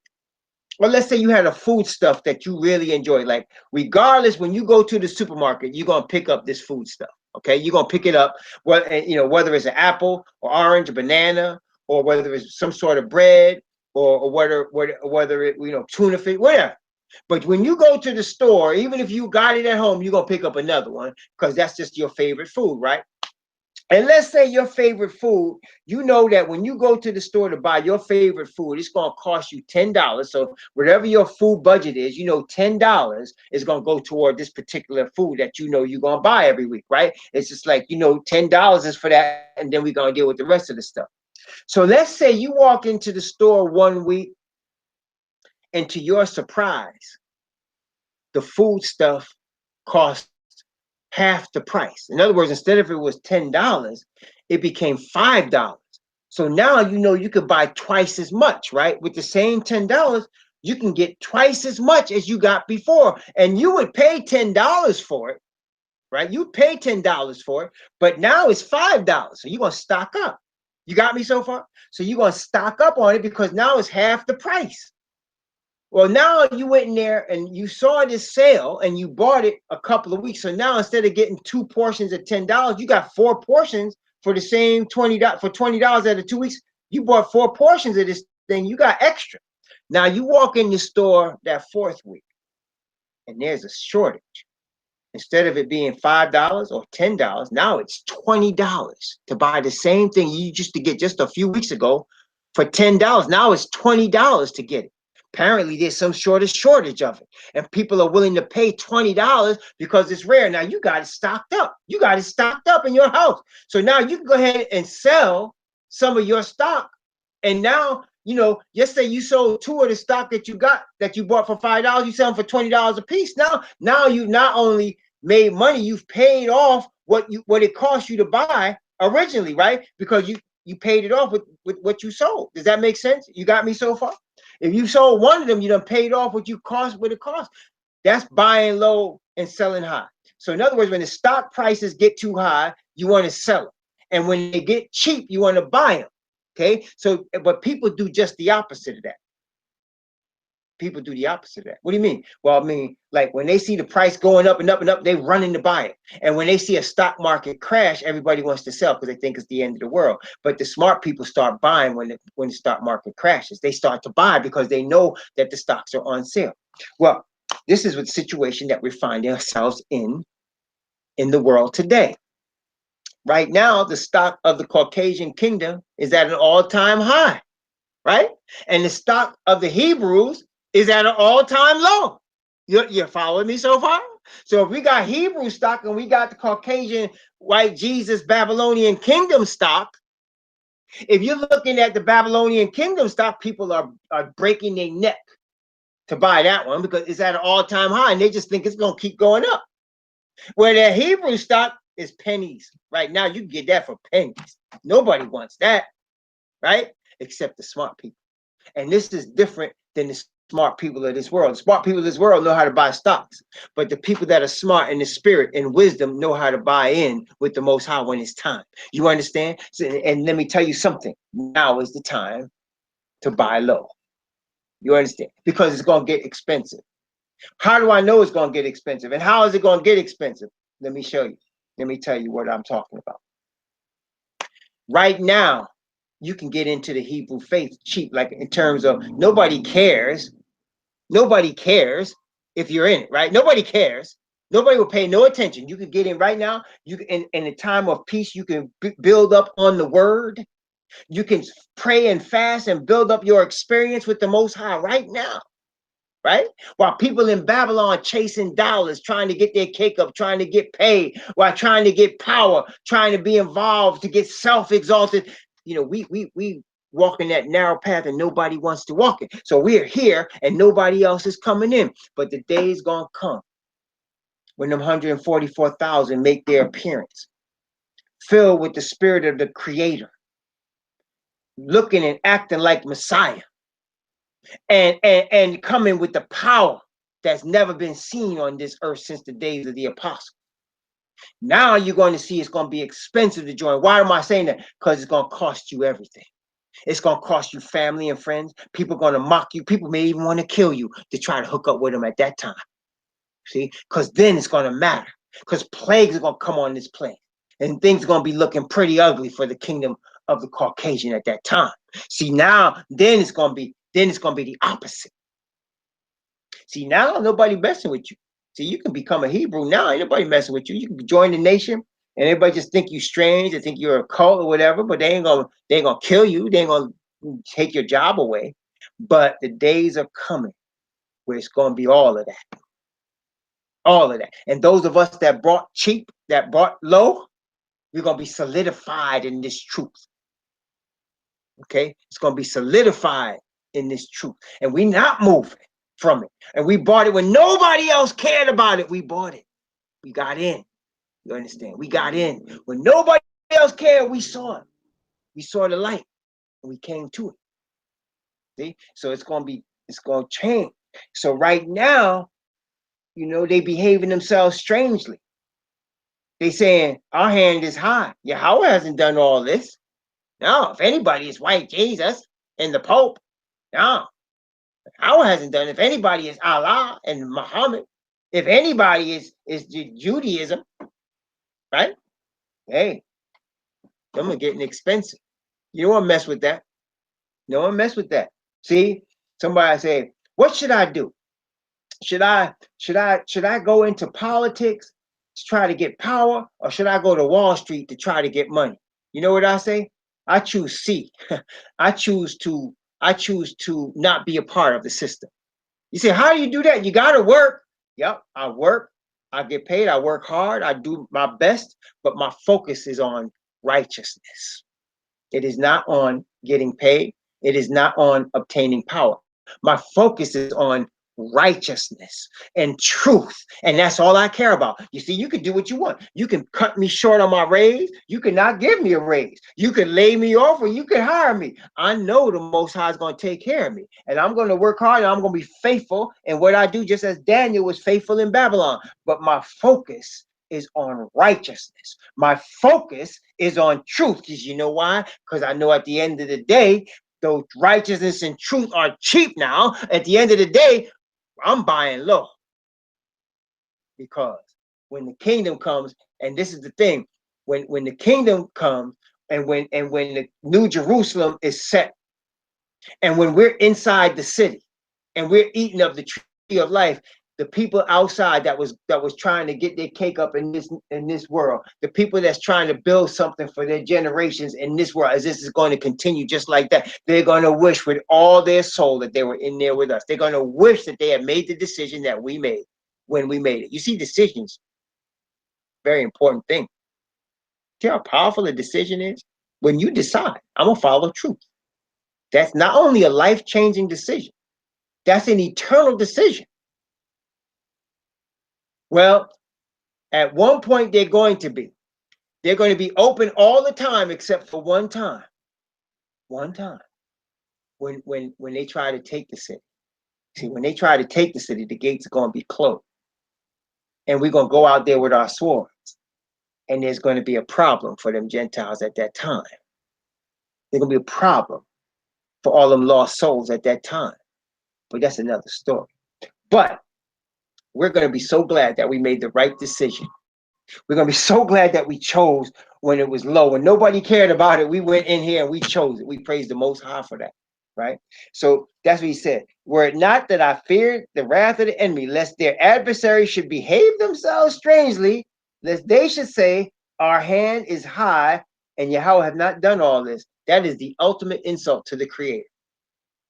Or let's say you had a food stuff that you really enjoy. Like, regardless, when you go to the supermarket, you're going to pick up this food stuff. Okay, you're going to pick it up. Well, you know, whether it's an apple or orange or banana, or whether it's some sort of bread, or whether it, you know, tuna fish, whatever. But when you go to the store, even if you got it at home, you're going to pick up another one because that's just your favorite food, right? And let's say your favorite food, you know that when you go to the store to buy your favorite food, it's going to cost you $10. So whatever your food budget is, you know, $10 is going to go toward this particular food that you know you're going to buy every week, right? It's just like, you know, $10 is for that, and then we're going to deal with the rest of the stuff. So let's say you walk into the store one week, and to your surprise, the food stuff costs half the price. In other words, instead of it was $10, it became $5. So now you know you could buy twice as much, right? With the same $10, you can get twice as much as you got before. And you would pay $10 for it, right? You pay $10 for it, but now it's $5. So you're going to stock up. You got me so far? So you're going to stock up on it because now it's half the price. Well, now you went in there and you saw this sale and you bought it a couple of weeks. So now instead of getting 2 portions at $10, you got 4 portions for the same $20 for $20 out of 2 weeks. You bought 4 portions of this thing. You got extra. Now you walk in the store that 4th week and there's a shortage. Instead of it being $5 or $10, now it's $20 to buy the same thing you used to get just a few weeks ago for $10. Now it's $20 to get it. Apparently, there's some shortage of it, and people are willing to pay $20 because it's rare. Now you got it stocked up. You got it stocked up in your house. So now you can go ahead and sell some of your stock. And now, you know, yesterday you sold 2 of the stock that you bought for $5. You sell them for $20 a piece. Now you not only made money, you've paid off what it cost you to buy originally, right? Because you paid it off with what you sold. Does that make sense? You got me so far? If you sold one of them, you done paid off what it cost. That's buying low and selling high. So in other words, when the stock prices get too high, you want to sell them. And when they get cheap, you want to buy them. Okay. So, but people do just the opposite of that. People do the opposite of that. What do you mean? Well, I mean, like when they see the price going up and up and up, they run in to buy it. And when they see a stock market crash, everybody wants to sell because they think it's the end of the world. But the smart people start buying when the stock market crashes. They start to buy because they know that the stocks are on sale. Well, this is the situation that we're finding ourselves in the world today. Right now, the stock of the Caucasian kingdom is at an all-time high, right? And the stock of the Hebrews is at an all-time low. You're following me so far? So if we got Hebrew stock and we got the Caucasian white Jesus Babylonian kingdom stock, if you're looking at the Babylonian kingdom stock, people are breaking their neck to buy that one because it's at an all-time high and they just think it's going to keep going up. Where the Hebrew stock is pennies. Right now, you can get that for pennies. Nobody wants that, right? Except the smart people. And this is different than the smart people of this world. The smart people of this world know how to buy stocks, but the people that are smart in the spirit and wisdom know how to buy in with the Most High when it's time. You understand? So, and let me tell you something. Now is the time to buy low. You understand? Because it's going to get expensive. How do I know it's going to get expensive? And how is it going to get expensive? Let me show you. Let me tell you what I'm talking about. Right now, you can get into the Hebrew faith cheap, like in terms of nobody cares. Nobody cares if you're in it, right? Nobody cares. Nobody will pay no attention. You can get in right now. You can, in a time of peace, you can build up on the word. You can pray and fast and build up your experience with the Most High right now. Right? While people in Babylon chasing dollars, trying to get their cake up, trying to get paid, while trying to get power, trying to be involved, to get self-exalted. You know, we walk in that narrow path and nobody wants to walk it. So we're here and nobody else is coming in. But the day is gonna come when them 144,000 make their appearance, filled with the spirit of the Creator, looking and acting like Messiah. And coming with the power that's never been seen on this earth since the days of the apostles. Now you're going to see it's going to be expensive to join. Why am I saying that? Because it's going to cost you everything. It's going to cost you family and friends. People are going to mock you. People may even want to kill you to try to hook up with them at that time. See? Because then it's going to matter. Because plagues are going to come on this plane. And things are going to be looking pretty ugly for the kingdom of the Caucasian at that time. See, now, then it's going to be the opposite. See, now nobody messing with you. See, you can become a Hebrew now. Ain't nobody messing with you. You can join the nation, and everybody just think you strange. They think you're a cult or whatever. But they ain't gonna kill you. They ain't gonna take your job away. But the days are coming where it's gonna be all of that, all of that. And those of us that bought cheap, that bought low, we're gonna be solidified in this truth. Okay, it's gonna be solidified in this truth, and we're not moving from it. And we bought it when nobody else cared about it. We bought it. We got in. You understand? We got in. When nobody else cared, we saw it. We saw the light and we came to it. See? So it's gonna change. So right now, you know, they behaving themselves strangely. They saying our hand is high. Yahweh hasn't done all this. No, if anybody is white Jesus and the Pope, no. Allah hasn't done it. If anybody is Allah and Muhammad, if anybody is Judaism, right? Hey, them are getting expensive. You don't want to mess with that. No one mess with that. See, somebody say, what should I do? Should I go into politics to try to get power, or should I go to Wall Street to try to get money? You know what I say? I choose C. I choose to not be a part of the system. You say, how do you do that? You got to work. Yep, I work. I get paid. I work hard. I do my best, but my focus is on righteousness. It is not on getting paid. It is not on obtaining power. My focus is on righteousness and truth. And that's all I care about. You see, you can do what you want. You can cut me short on my raise. You can not give me a raise. You can lay me off, or you can hire me. I know the Most High is going to take care of me. And I'm going to work hard, and I'm going to be faithful in what I do, just as Daniel was faithful in Babylon. But my focus is on righteousness. My focus is on truth. Because you know why? Because I know at the end of the day, though righteousness and truth are cheap now, at the end of the day, I'm buying low. Because when the kingdom comes, and this is the thing, when the kingdom comes, and when the New Jerusalem is set, and when we're inside the city, and we're eating of the tree of life, the people outside that was trying to get their cake up in this world, the people that's trying to build something for their generations in this world, as this is going to continue just like that, they're going to wish with all their soul that they were in there with us. They're going to wish that they had made the decision that we made when we made it. You see, decisions, very important thing. See how powerful a decision is? When you decide, I'm going to follow truth. That's not only a life-changing decision, that's an eternal decision. Well, at one point they're going to be open all the time except for one time. One time. When they try to take the city. See, when they try to take the city, the gates are going to be closed. And we're going to go out there with our swords. And there's going to be a problem for them Gentiles at that time. There's going to be a problem for all them lost souls at that time. But that's another story. But we're going to be so glad that we made the right decision. We're going to be so glad that we chose when it was low. When nobody cared about it, we went in here and we chose it. We praised the Most High for that, right? So that's what he said. Were it not that I feared the wrath of the enemy, lest their adversaries should behave themselves strangely, lest they should say, our hand is high, and Yahweh have not done all this. That is the ultimate insult to the Creator.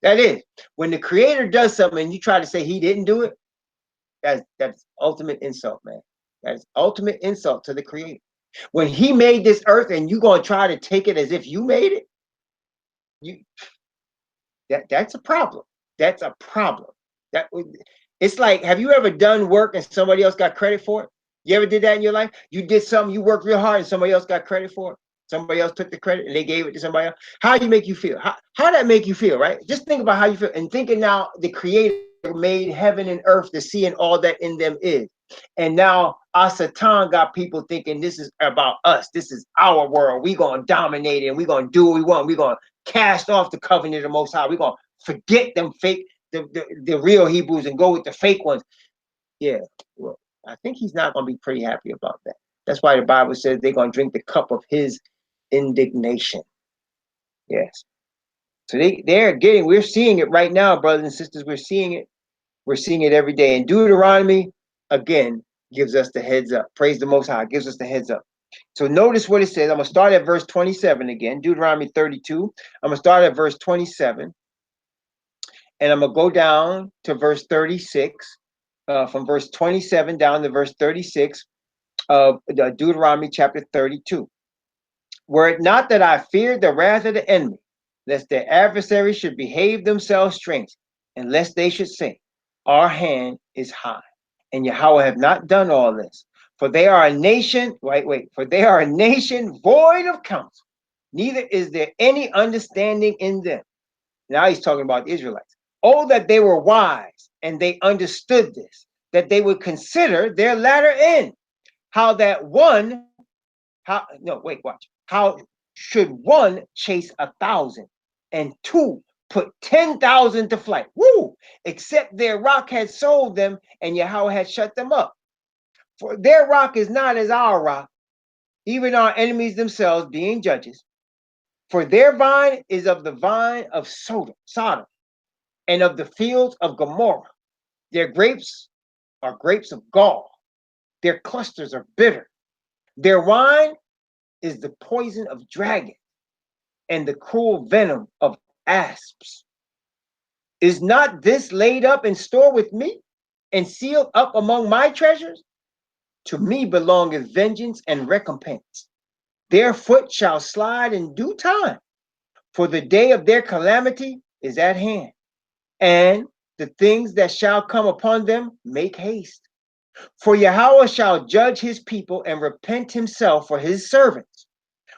That is. When the Creator does something and you try to say he didn't do it, that's ultimate insult, man. That's ultimate insult to the Creator. When he made this earth and you gonna try to take it as if you made it, that's a problem. That's a problem. It's like, have you ever done work and somebody else got credit for it? You ever did that in your life? You did something, you worked real hard and somebody else got credit for it. Somebody else took the credit and they gave it to somebody else. How do you make you feel? How that make you feel, right? Just think about how you feel and thinking now the Creator made heaven and earth to see and all that in them is. And now our Satan got people thinking this is about us. This is our world. We're going to dominate it and we're going to do what we want. We're going to cast off the covenant of the Most High. We're going to forget them fake, the real Hebrews and go with the fake ones. Yeah, well, I think he's not going to be pretty happy about that. That's why the Bible says they're going to drink the cup of his indignation. Yes. So we're seeing it right now, brothers and sisters. We're seeing it. We're seeing it every day. And Deuteronomy, again, gives us the heads up. Praise the Most High, gives us the heads up. So notice what it says. I'm going to start at verse 27 again, Deuteronomy 32. I'm going to start at verse 27. And I'm going to go down to verse 36, from verse 27 down to verse 36 of Deuteronomy chapter 32. Were it not that I feared the wrath of the enemy, lest their adversaries should behave themselves strange, and lest they should say, our hand is high, and Yahweh have not done all this. For they are a nation, for they are a nation void of counsel, neither is there any understanding in them. Now he's talking about the Israelites. Oh, that they were wise, and they understood this, that they would consider their latter end. How should one chase 1,000, and two put 10,000 to flight? Woo! Except their rock had sold them, and Yahweh had shut them up. For their rock is not as our rock, even our enemies themselves being judges. For their vine is of the vine of Sodom, and of the fields of Gomorrah. Their grapes are grapes of gall. Their clusters are bitter. Their wine is the poison of dragons and the cruel venom of asps. Is not this laid up in store with me and sealed up among my treasures? To me belongeth vengeance and recompense. Their foot shall slide in due time, for the day of their calamity is at hand, and the things that shall come upon them make haste. For Yahweh shall judge his people and repent himself for his servants,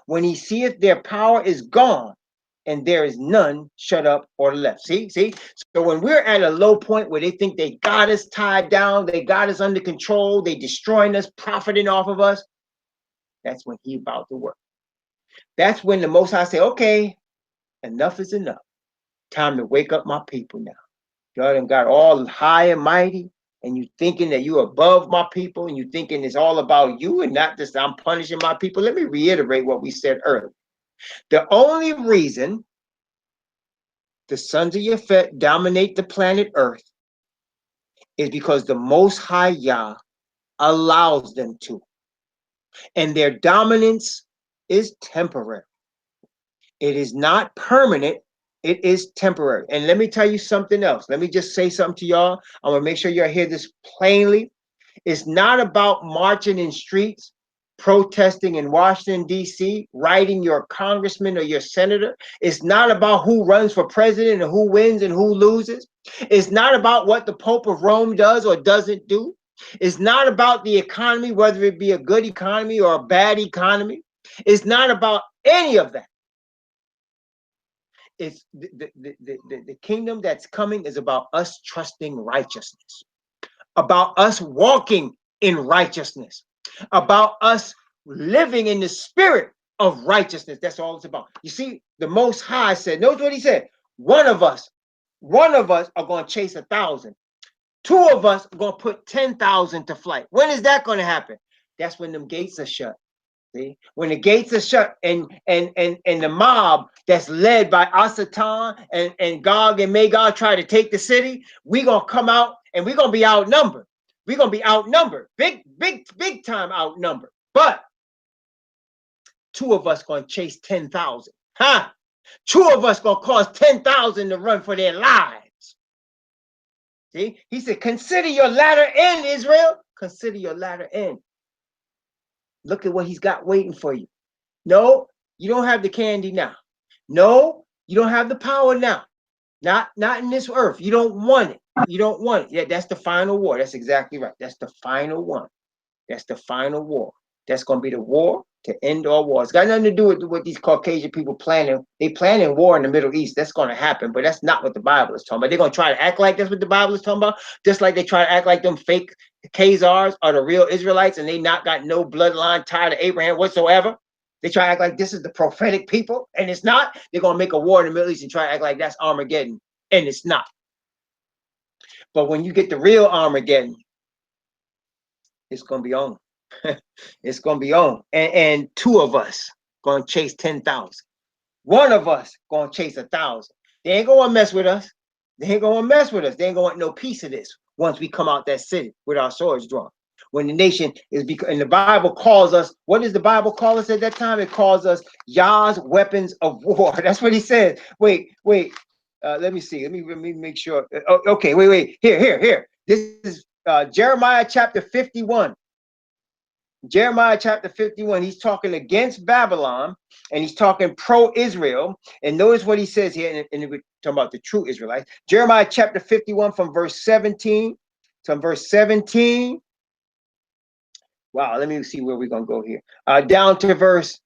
when he seeth their power is gone, and there is none shut up or left. See? So when we're at a low point where they think they got us tied down, they got us under control, they destroying us, profiting off of us, that's when he about to work. That's when the Most High say, okay, enough is enough. Time to wake up my people now. God done got all high and mighty, and you thinking that you're above my people, and you thinking it's all about you and not just I'm punishing my people. Let me reiterate what we said earlier. The only reason the sons of Yafet dominate the planet Earth is because the Most High Yah allows them to. And their dominance is temporary. It is not permanent. It is temporary. And let me tell you something else. Let me just say something to y'all. I'm going to make sure y'all hear this plainly. It's not about marching in streets, protesting in Washington, D.C., writing your congressman or your senator. It's not about who runs for president and who wins and who loses. It's not about what the Pope of Rome does or doesn't do. It's not about the economy, whether it be a good economy or a bad economy. It's not about any of that. it's the kingdom that's coming is about us trusting righteousness, about us walking in righteousness, about us living in the spirit of righteousness. That's all it's about. You see, the Most High said, notice what he said, one of us are going to chase 1,000. Two of us are going to put 10,000 to flight. When is that going to happen? That's when them gates are shut. See, when the gates are shut and the mob that's led by Asatan and Gog and Magog try to take the city, we gonna come out and we're gonna be outnumbered. We're gonna be outnumbered, big time outnumbered. But two of us gonna chase 10,000. Huh? Two of us gonna cause 10,000 to run for their lives. See, he said, consider your latter end, Israel. Consider your latter end. Look at what he's got waiting for you. No, you don't have the candy now. No, you don't have the power now. Not in this earth. You don't want it. You don't want it. Yeah, that's the final war. That's exactly right. That's the final one. That's the final war. That's going to be the war to end all wars. It's got nothing to do with what these Caucasian people planning. They planning war in the Middle East. That's going to happen, but that's not what the Bible is talking about. They're going to try to act like that's what the Bible is talking about, just like they try to act like them fake Khazars are the real Israelites and they not got no bloodline tied to Abraham whatsoever. They try to act like this is the prophetic people, and it's not. They're going to make a war in the Middle East and try to act like that's Armageddon, and it's not. But when you get the real Armageddon, it's going to be on. It's going to be on. And two of us going to chase 10,000. One of us going to chase 1,000. They ain't going to mess with us. They ain't going to mess with us. They ain't going to want no piece of this once we come out that city with our swords drawn. When the nation is, and the Bible calls us, what does the Bible call us at that time? It calls us YAH's weapons of war. That's what he says. Wait. Let me see. Let me make sure. Okay, wait. Here. This is Jeremiah chapter 51. Jeremiah chapter 51, he's talking against Babylon and he's talking pro-Israel. And notice what he says here, and we're talking about the true Israelites. Jeremiah chapter 51 from verse 17 to verse 17. Wow, let me see where we're going to go here. Down to verse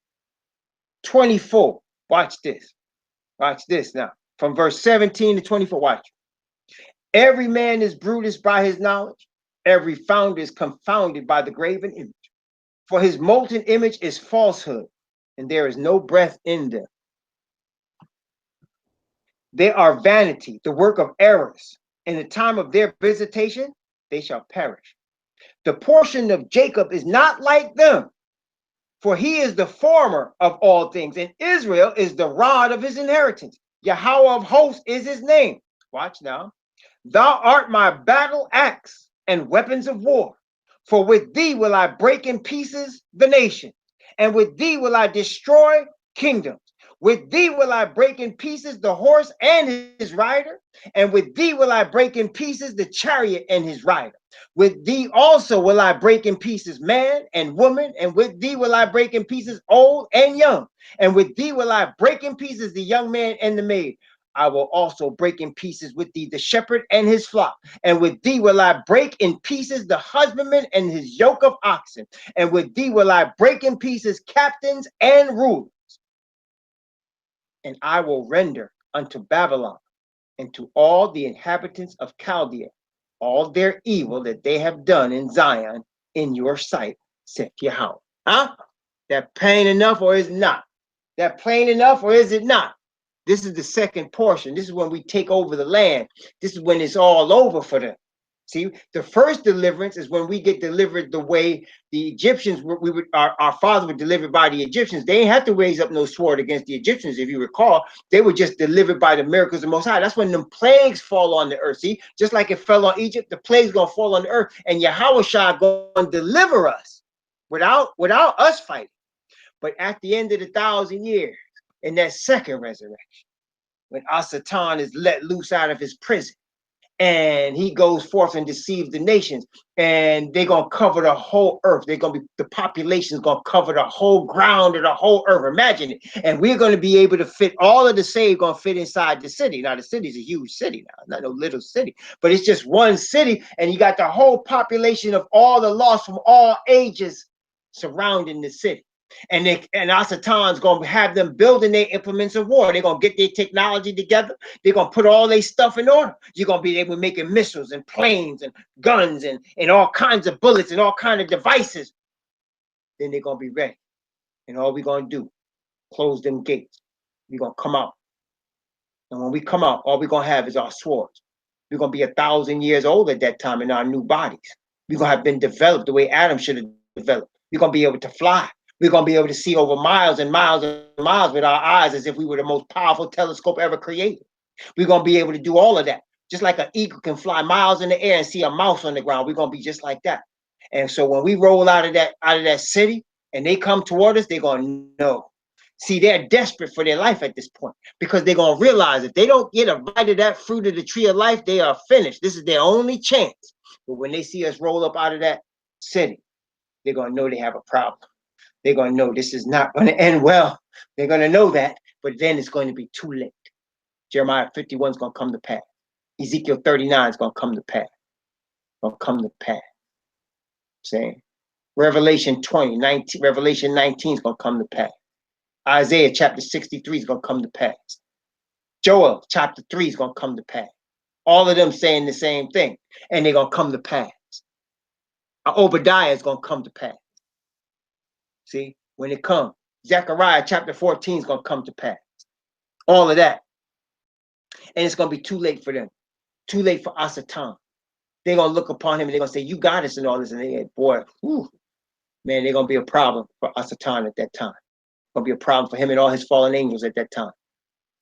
24. Watch this. Watch this now. From verse 17 to 24, watch. Every man is brutish by his knowledge. Every founder is confounded by the graven image. For his molten image is falsehood, and there is no breath in them. They are vanity, the work of errors. In the time of their visitation, they shall perish. The portion of Jacob is not like them, for he is the former of all things, and Israel is the rod of his inheritance. Yahweh of hosts is his name. Watch now. Thou art my battle axe and weapons of war. For with thee will I break in pieces the nation, and with thee will I destroy kingdoms. With thee will I break in pieces the horse and his rider, and with thee will I break in pieces the chariot and his rider. With thee also will I break in pieces man and woman, and with thee will I break in pieces old and young, and with thee will I break in pieces the young man and the maid. I will also break in pieces with thee the shepherd and his flock, and with thee will I break in pieces the husbandman and his yoke of oxen, and with thee will I break in pieces captains and rulers. And I will render unto Babylon and to all the inhabitants of Chaldea all their evil that they have done in Zion in your sight, saith Yahweh. Huh? That plain enough or is it not? That plain enough or is it not? This is the second portion. This is when we take over the land. This is when it's all over for them. See, the first deliverance is when we get delivered the way the Egyptians, our father were delivered by the Egyptians. They didn't have to raise up no sword against the Egyptians, if you recall. They were just delivered by the miracles of the Most High. That's when them plagues fall on the earth. See, just like it fell on Egypt, the plagues gonna fall on the earth, and Yahweh Shah gonna deliver us without us fighting. But at the end of the 1,000 years, in that second resurrection, when Asatan is let loose out of his prison and he goes forth and deceives the nations, and they're gonna cover the whole earth. They're gonna be, the population's gonna cover the whole ground of the whole earth. Imagine it. And we're gonna be able to fit all of the saved, gonna fit inside the city. Now the city's a huge city now, not no little city, but it's just one city, and you got the whole population of all the lost from all ages surrounding the city. And Asatan's gonna have them building their implements of war. They're gonna get their technology together. They're gonna put all their stuff in order. You're gonna be able to making missiles and planes and guns and all kinds of bullets and all kinds of devices. Then they're gonna be ready. And all we're gonna do, close them gates. We're gonna come out. And when we come out, all we're gonna have is our swords. We're gonna be 1,000 years old at that time in our new bodies. We're gonna have been developed the way Adam should have developed. We're gonna be able to fly. We're gonna be able to see over miles and miles and miles with our eyes as if we were the most powerful telescope ever created. We're gonna be able to do all of that. Just like an eagle can fly miles in the air and see a mouse on the ground, we're gonna be just like that. And so when we roll out of that city and they come toward us, they're gonna know. See, they're desperate for their life at this point because they're gonna realize if they don't get a bite of that fruit of the tree of life, they are finished. This is their only chance. But when they see us roll up out of that city, they're gonna know they have a problem. They're gonna know this is not gonna end well. They're gonna know that, but then it's going to be too late. Jeremiah 51 is gonna come to pass. Ezekiel 39 is gonna come to pass. Gonna come to pass. Saying Revelation 20, 19, Revelation 19 is gonna come to pass. Isaiah chapter 63 is going to come to pass. Joel chapter 3 is going to come to pass. All of them saying the same thing, and they're going to come to pass. Obadiah is going to come to pass. See, when it comes, Zechariah chapter 14 is going to come to pass. All of that. And it's going to be too late for them. Too late for Asatan. They're going to look upon him and they're going to say, you got us and all this. And they, boy, whew, man, they're going to be a problem for Asatan at that time. Gonna be a problem for him and all his fallen angels at that time.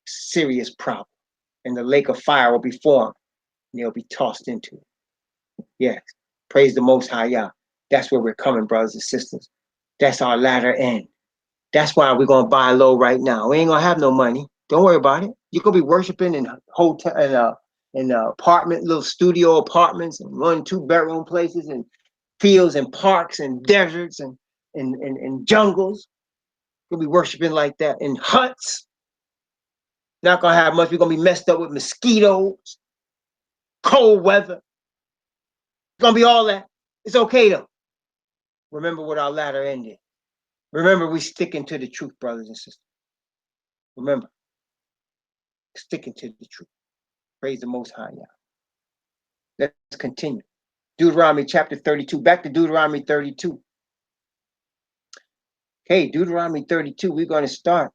Serious problem. And the lake of fire will be formed and they'll be tossed into it. Yes. Praise the Most High YAH. That's where we're coming, brothers and sisters. That's our latter end. That's why we're gonna buy low right now. We ain't gonna have no money. Don't worry about it. You're gonna be worshiping in hotel and apartment, little studio apartments and 1-2 bedroom places and fields and parks and deserts and jungles. We'll be worshiping like that in huts. Not gonna have much. We're gonna be messed up with mosquitoes, cold weather. It's gonna be all that. It's okay though. Remember what our latter end is. Remember, we sticking to the truth, brothers and sisters. Remember, sticking to the truth. Praise the Most High YAH. Let's continue. Deuteronomy chapter 32. Back to Deuteronomy 32. Okay, Deuteronomy 32. We're going to start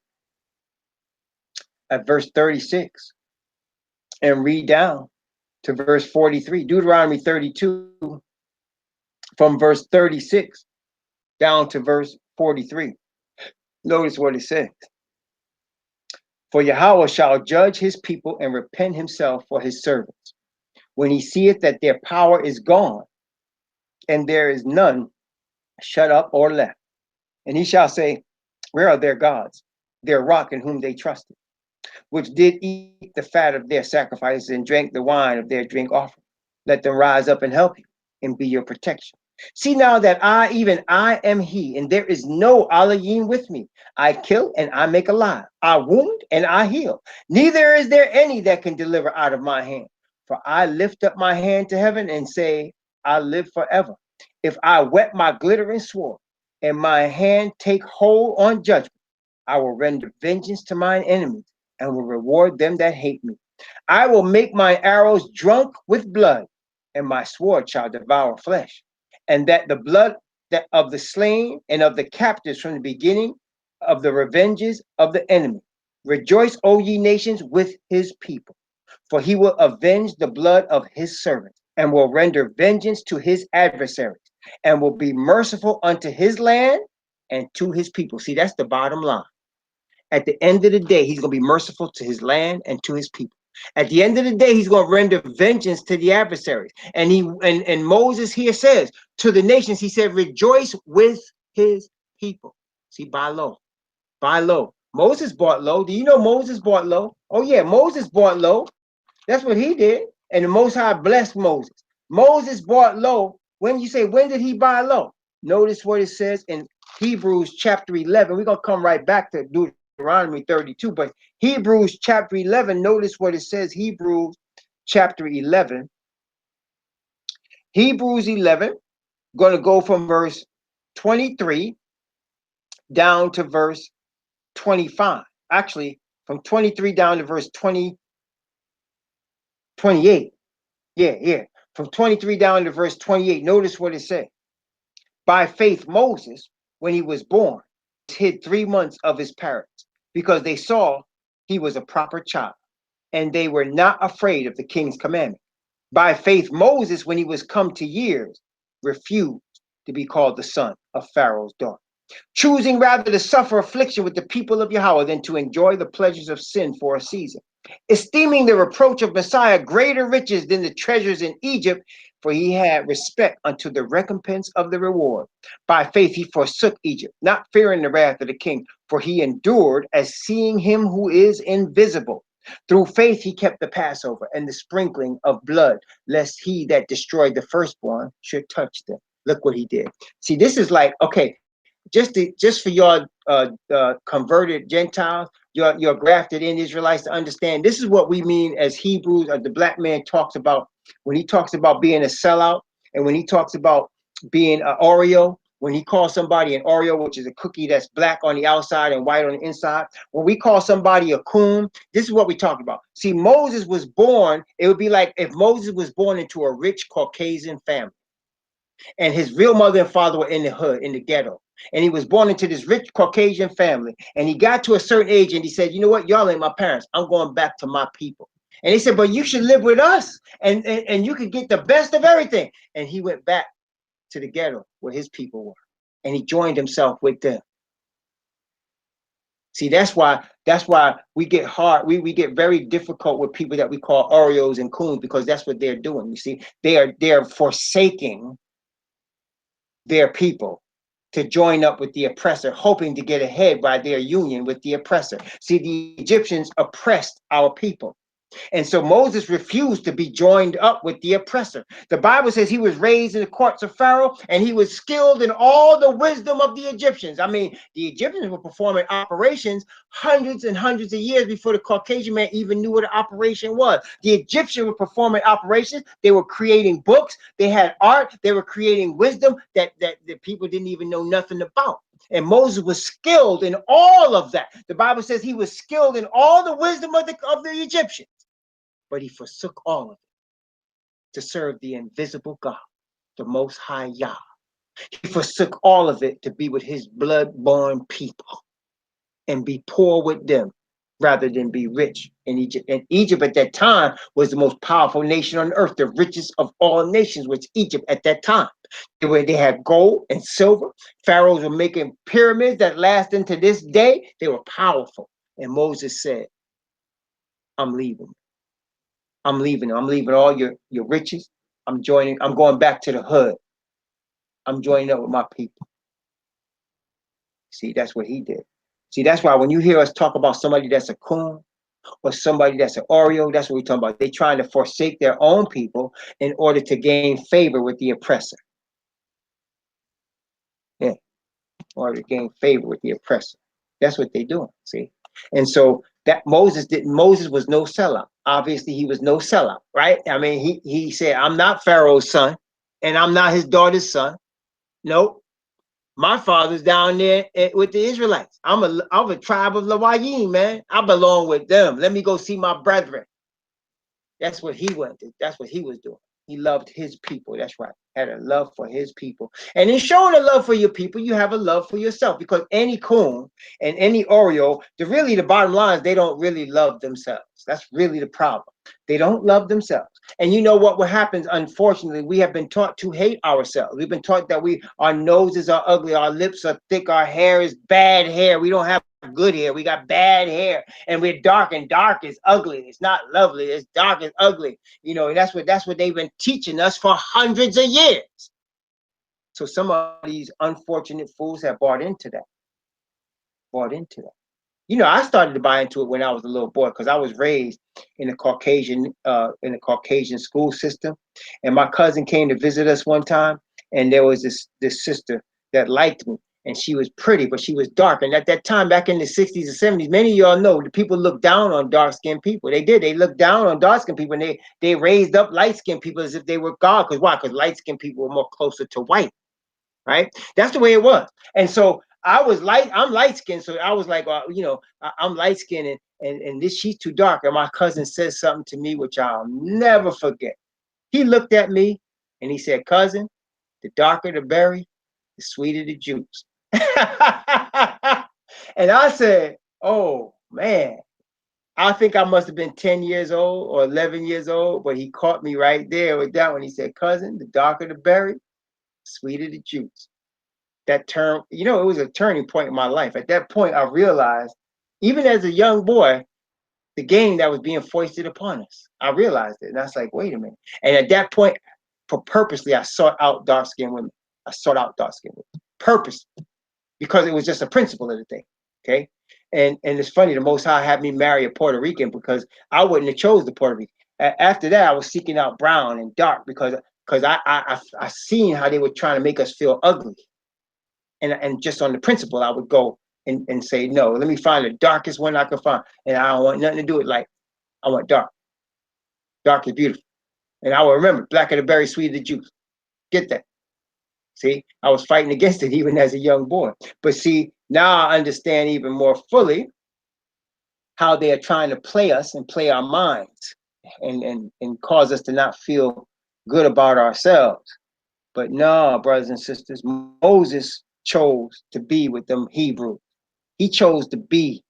at verse 36 and read down to verse 43. Deuteronomy 32 from verse 36 down to verse 43. Notice what it says. For Yahweh shall judge his people and repent himself for his servants, when he seeth that their power is gone, and there is none shut up or left. And he shall say, where are their gods, their rock in whom they trusted, which did eat the fat of their sacrifices and drank the wine of their drink offering? Let them rise up and help you and be your protection. See now that I, even I, am he, and there is no Elohim with me. I kill and I make alive. I wound and I heal. Neither is there any that can deliver out of my hand. For I lift up my hand to heaven and say, I live forever. If I wet my glittering sword and my hand take hold on judgment, I will render vengeance to mine enemies and will reward them that hate me. I will make my arrows drunk with blood, and my sword shall devour flesh. And that the blood that of the slain and of the captives from the beginning of the revenges of the enemy. Rejoice, O ye nations, with his people, for he will avenge the blood of his servants and will render vengeance to his adversaries and will be merciful unto his land and to his people. See, that's the bottom line. At the end of the day, he's going to be merciful to his land and to his people. At the end of the day, he's going to render vengeance to the adversaries. And Moses here says to the nations, he said, rejoice with his people. See, buy low. Buy low. Moses bought low. Do you know Moses bought low? Oh yeah, Moses bought low. That's what he did. And the Most High blessed Moses. Moses bought low. When you say, when did he buy low? Notice what it says in Hebrews chapter 11. We're going to come right back to Deuteronomy 32, but Hebrews chapter 11, notice what it says. Hebrews chapter 11. Hebrews 11, going to go from verse 23 down to verse 25. Actually, from 23 down to verse 28. Yeah. From 23 down to verse 28. Notice what it said. By faith, Moses, when he was born, hid 3 months of his parents because they saw he was a proper child, and they were not afraid of the king's commandment. By faith, Moses, when he was come to years, refused to be called the son of Pharaoh's daughter, choosing rather to suffer affliction with the people of Yahweh than to enjoy the pleasures of sin for a season, esteeming the reproach of Messiah greater riches than the treasures in Egypt, for he had respect unto the recompense of the reward. By faith he forsook Egypt, not fearing the wrath of the king, for he endured as seeing him who is invisible. Through faith he kept the Passover and the sprinkling of blood, lest he that destroyed the firstborn should touch them. Look what he did. See, this is like, okay, just for your converted Gentiles, your grafted in Israelites to understand, this is what we mean as Hebrews, or the black man talks about when he talks about being a sellout, and when he talks about being an Oreo, when he calls somebody an Oreo, which is a cookie that's black on the outside and white on the inside. When we call somebody a coon, this is what we talk about. See, Moses was born, it would be like if Moses was born into a rich Caucasian family, and his real mother and father were in the hood, in the ghetto. And he was born into this rich Caucasian family. And he got to a certain age and he said, you know what? Y'all ain't my parents. I'm going back to my people. And he said, but you should live with us and you could get the best of everything. And he went back to the ghetto where his people were. And he joined himself with them. See, that's why we get hard. We get very difficult with people that we call Oreos and coons, because that's what they're doing. You see, they're forsaking their people to join up with the oppressor, hoping to get ahead by their union with the oppressor. See, the Egyptians oppressed our people. And so Moses refused to be joined up with the oppressor. The Bible says he was raised in the courts of Pharaoh, and he was skilled in all the wisdom of the Egyptians. I mean, the Egyptians were performing operations hundreds and hundreds of years before the Caucasian man even knew what an operation was. The Egyptians were performing operations. They were creating books. They had art. They were creating wisdom that the people didn't even know nothing about. And Moses was skilled in all of that. The Bible says he was skilled in all the wisdom of the Egyptians. But he forsook all of it to serve the invisible God, the Most High YAH. He forsook all of it to be with his blood-born people and be poor with them rather than be rich in Egypt. And Egypt at that time was the most powerful nation on earth. The richest of all nations was Egypt at that time. They had gold and silver. Pharaohs were making pyramids that last into this day. They were powerful. And Moses said, I'm leaving. I'm leaving all your riches. I'm going back to the hood. I'm joining up with my people. See, that's what he did. See, that's why when you hear us talk about somebody that's a coon or somebody that's an Oreo, that's what we're talking about. They're trying to forsake their own people in order to gain favor with the oppressor. Yeah, in order to gain favor with the oppressor. That's what they're doing, see? And so that Moses was no sellout. Obviously, he was no sellout, right? I mean, he said, I'm not Pharaoh's son, and I'm not his daughter's son. Nope. My father's down there with the Israelites. I'm a tribe of YAH, man. I belong with them. Let me go see my brethren. That's what he wanted. That's what he was doing. He loved his people. That's right. Had a love for his people. And in showing a love for your people, you have a love for yourself, because any coon and any Oreo, the bottom line is they don't really love themselves. That's really the problem. They don't love themselves. And you know what happens? Unfortunately, we have been taught to hate ourselves. We've been taught that our noses are ugly, our lips are thick, our hair is bad hair. We don't have good hair. We got bad hair, and we're dark, and dark is ugly. It's not lovely. It's dark and ugly. You know, and that's what they've been teaching us for hundreds of years. So some of these unfortunate fools have bought into that. You know, I started to buy into it when I was a little boy, because I was raised in a Caucasian school system. And my cousin came to visit us one time, and there was this sister that liked me, and she was pretty, but she was dark. And at that time, back in the 60s and 70s, many of y'all know the people looked down on dark-skinned people. They did. They looked down on dark-skinned people, and they raised up light-skinned people as if they were God. Because why? Because light-skinned people were more closer to white, right? That's the way it was. And so I'm light skinned, so I was like, you know, I'm light skinned, and this she's too dark. And my cousin said something to me which I'll never forget. He looked at me and he said, "Cousin, the darker the berry, the sweeter the juice." And I said, "Oh man." I think I must have been 10 years old or 11 years old, but he caught me right there with that one. He said, "Cousin, the darker the berry, the sweeter the juice." That term, you know, it was a turning point in my life. At that point, I realized, even as a young boy, the game that was being foisted upon us. I realized it. And I was like, wait a minute. And at that point, purposely, I sought out dark-skinned women. I sought out dark-skinned women. Purposely. Because it was just a principle of the thing. Okay. And it's funny, the Most High had me marry a Puerto Rican because I wouldn't have chose the Puerto Rican. After that, I was seeking out brown and dark because I seen how they were trying to make us feel ugly. And just on the principle, I would go and say, no, let me find the darkest one I can find. And I don't want nothing to do with light. I want dark. Dark is beautiful. And I will remember, black of the berry, sweet of the juice. Get that. See, I was fighting against it even as a young boy. But see, now I understand even more fully how they are trying to play us and play our minds and cause us to not feel good about ourselves. But no, brothers and sisters, Moses chose to be with them Hebrews. He chose to be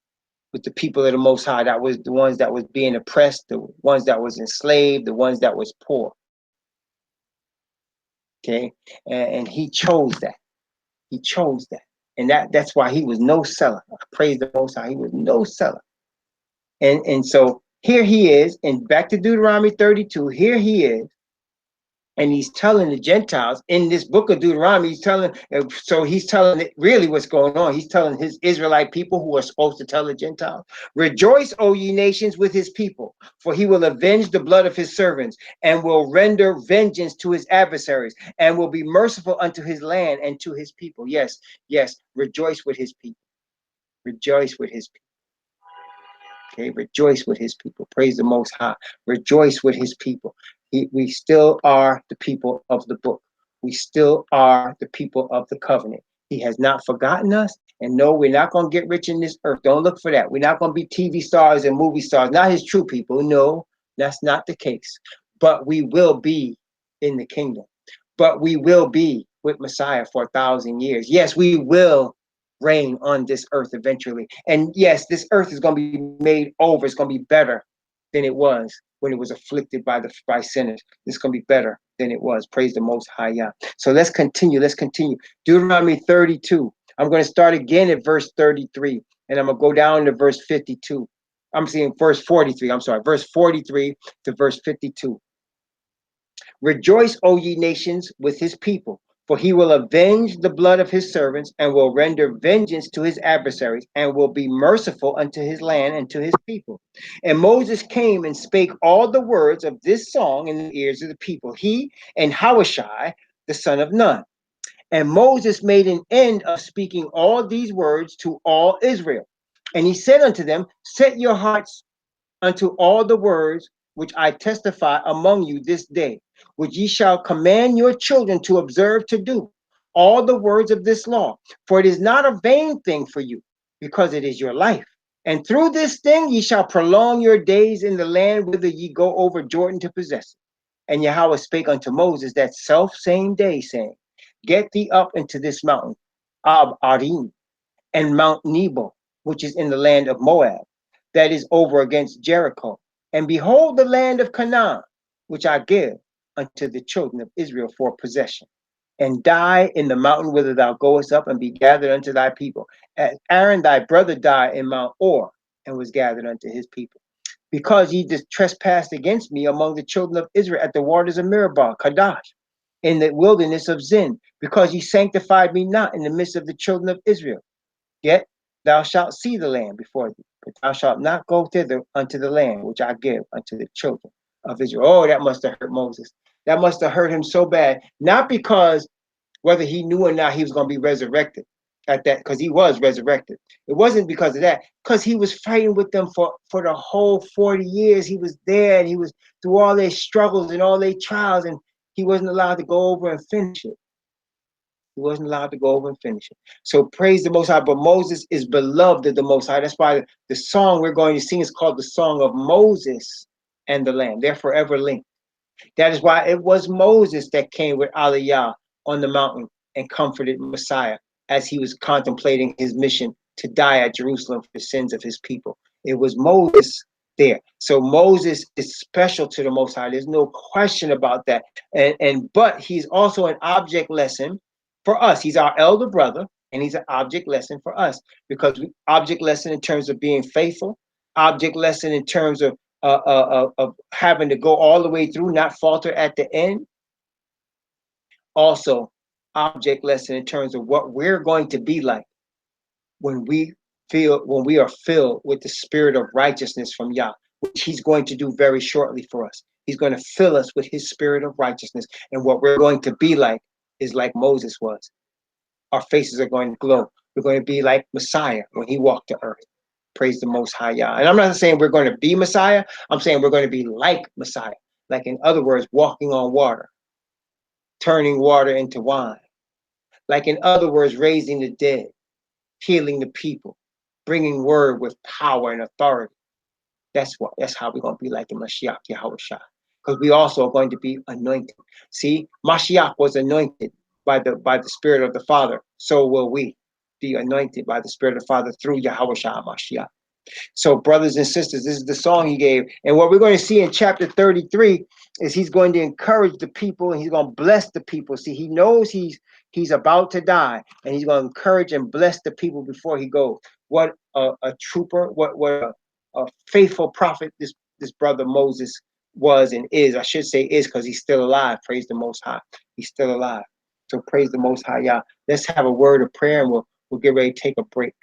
with the people of the Most High. That was the ones that was being oppressed, the ones that was enslaved, the ones that was poor. Okay, and he chose that. He chose that, and that's why he was no seller. I praise the Most High. He was no seller, and so here he is, and back to Deuteronomy 32. Here he is. And he's telling the Gentiles in this book of Deuteronomy, he's telling it really what's going on. He's telling his Israelite people who are supposed to tell the Gentiles, "Rejoice, O ye nations, with his people, for he will avenge the blood of his servants and will render vengeance to his adversaries and will be merciful unto his land and to his people." Yes, yes, rejoice with his people. Rejoice with his people. Okay, rejoice with his people. Praise the Most High. Rejoice with his people. We still are the people of the book. We still are the people of the covenant. He has not forgotten us. And no, we're not going to get rich in this earth. Don't look for that. We're not going to be TV stars and movie stars. Not his true people. No, that's not the case. But we will be in the kingdom. But we will be with Messiah for 1,000 years. Yes, we will reign on this earth eventually. And yes, this earth is going to be made over. It's going to be better than it was when it was afflicted by sinners. It's going to be better than it was. Praise the Most High YAH. So let's continue. Let's continue. Deuteronomy 32. I'm going to start again at verse 33, and I'm going to go down to verse 52. I'm seeing verse 43. I'm sorry, verse 43 to verse 52. Rejoice, O ye nations, with his people, for he will avenge the blood of his servants and will render vengeance to his adversaries and will be merciful unto his land and to his people. And Moses came and spake all the words of this song in the ears of the people, he and Hawashai, the son of Nun. And Moses made an end of speaking all these words to all Israel. And he said unto them, set your hearts unto all the words which I testify among you this day, which ye shall command your children to observe to do, all the words of this law. For it is not a vain thing for you, because it is your life. And through this thing ye shall prolong your days in the land whither ye go over Jordan to possess it. And Yahweh spake unto Moses that self same day, saying, get thee up into this mountain, Arim, and Mount Nebo, which is in the land of Moab, that is over against Jericho. And behold the land of Canaan, which I give unto the children of Israel for possession. And die in the mountain whither thou goest up, and be gathered unto thy people. As Aaron thy brother died in Mount Or, and was gathered unto his people. Because ye did trespass against me among the children of Israel at the waters of Meribah, Kadesh, in the wilderness of Zin, because ye sanctified me not in the midst of the children of Israel. Yet thou shalt see the land before thee, but thou shalt not go thither unto the land which I give unto the children of Israel. Oh, that must have hurt Moses. That must have hurt him so bad. Not because whether he knew or not he was going to be resurrected at that, because he was resurrected. It wasn't because of that, because he was fighting with them for the whole 40 years. He was there, and he was through all their struggles and all their trials, and he wasn't allowed to go over and finish it. He wasn't allowed to go over and finish it. So praise the Most High. But Moses is beloved of the Most High. That's why the song we're going to sing is called the Song of Moses and the Lamb. They're forever linked. That is why it was Moses that came with Aliyah on the mountain and comforted Messiah as he was contemplating his mission to die at Jerusalem for the sins of his people. It was Moses there. So Moses is special to the Most High. There's no question about that. But he's also an object lesson for us. He's our elder brother, and he's an object lesson for us, because object lesson in terms of being faithful, object lesson in terms of having to go all the way through, not falter at the end. Also, object lesson in terms of what we're going to be like when we are filled with the spirit of righteousness from Yah, which he's going to do very shortly for us. He's going to fill us with his spirit of righteousness. And what we're going to be like is like Moses was. Our faces are going to glow. We're going to be like Messiah when he walked the earth. Praise the Most High Yah. And I'm not saying we're going to be Messiah. I'm saying we're going to be like Messiah. Like, in other words, walking on water, turning water into wine. Like, in other words, raising the dead, healing the people, bringing word with power and authority. That's how we're going to be like in Mashiach Yahushua. Because we also are going to be anointed. See, Mashiach was anointed by the Spirit of the Father. So will we be anointed by the Spirit of the Father through Yahushua Mashiach. So, brothers and sisters, this is the song he gave. And what we're going to see in chapter 33 is he's going to encourage the people, and he's going to bless the people. See, he knows he's about to die, and he's going to encourage and bless the people before he goes. What a trooper, what a faithful prophet this brother Moses was and is. I should say is, because he's still alive. Praise the Most High. He's still alive. So praise the Most High, Yah. Let's have a word of prayer, and we'll get ready to take a break.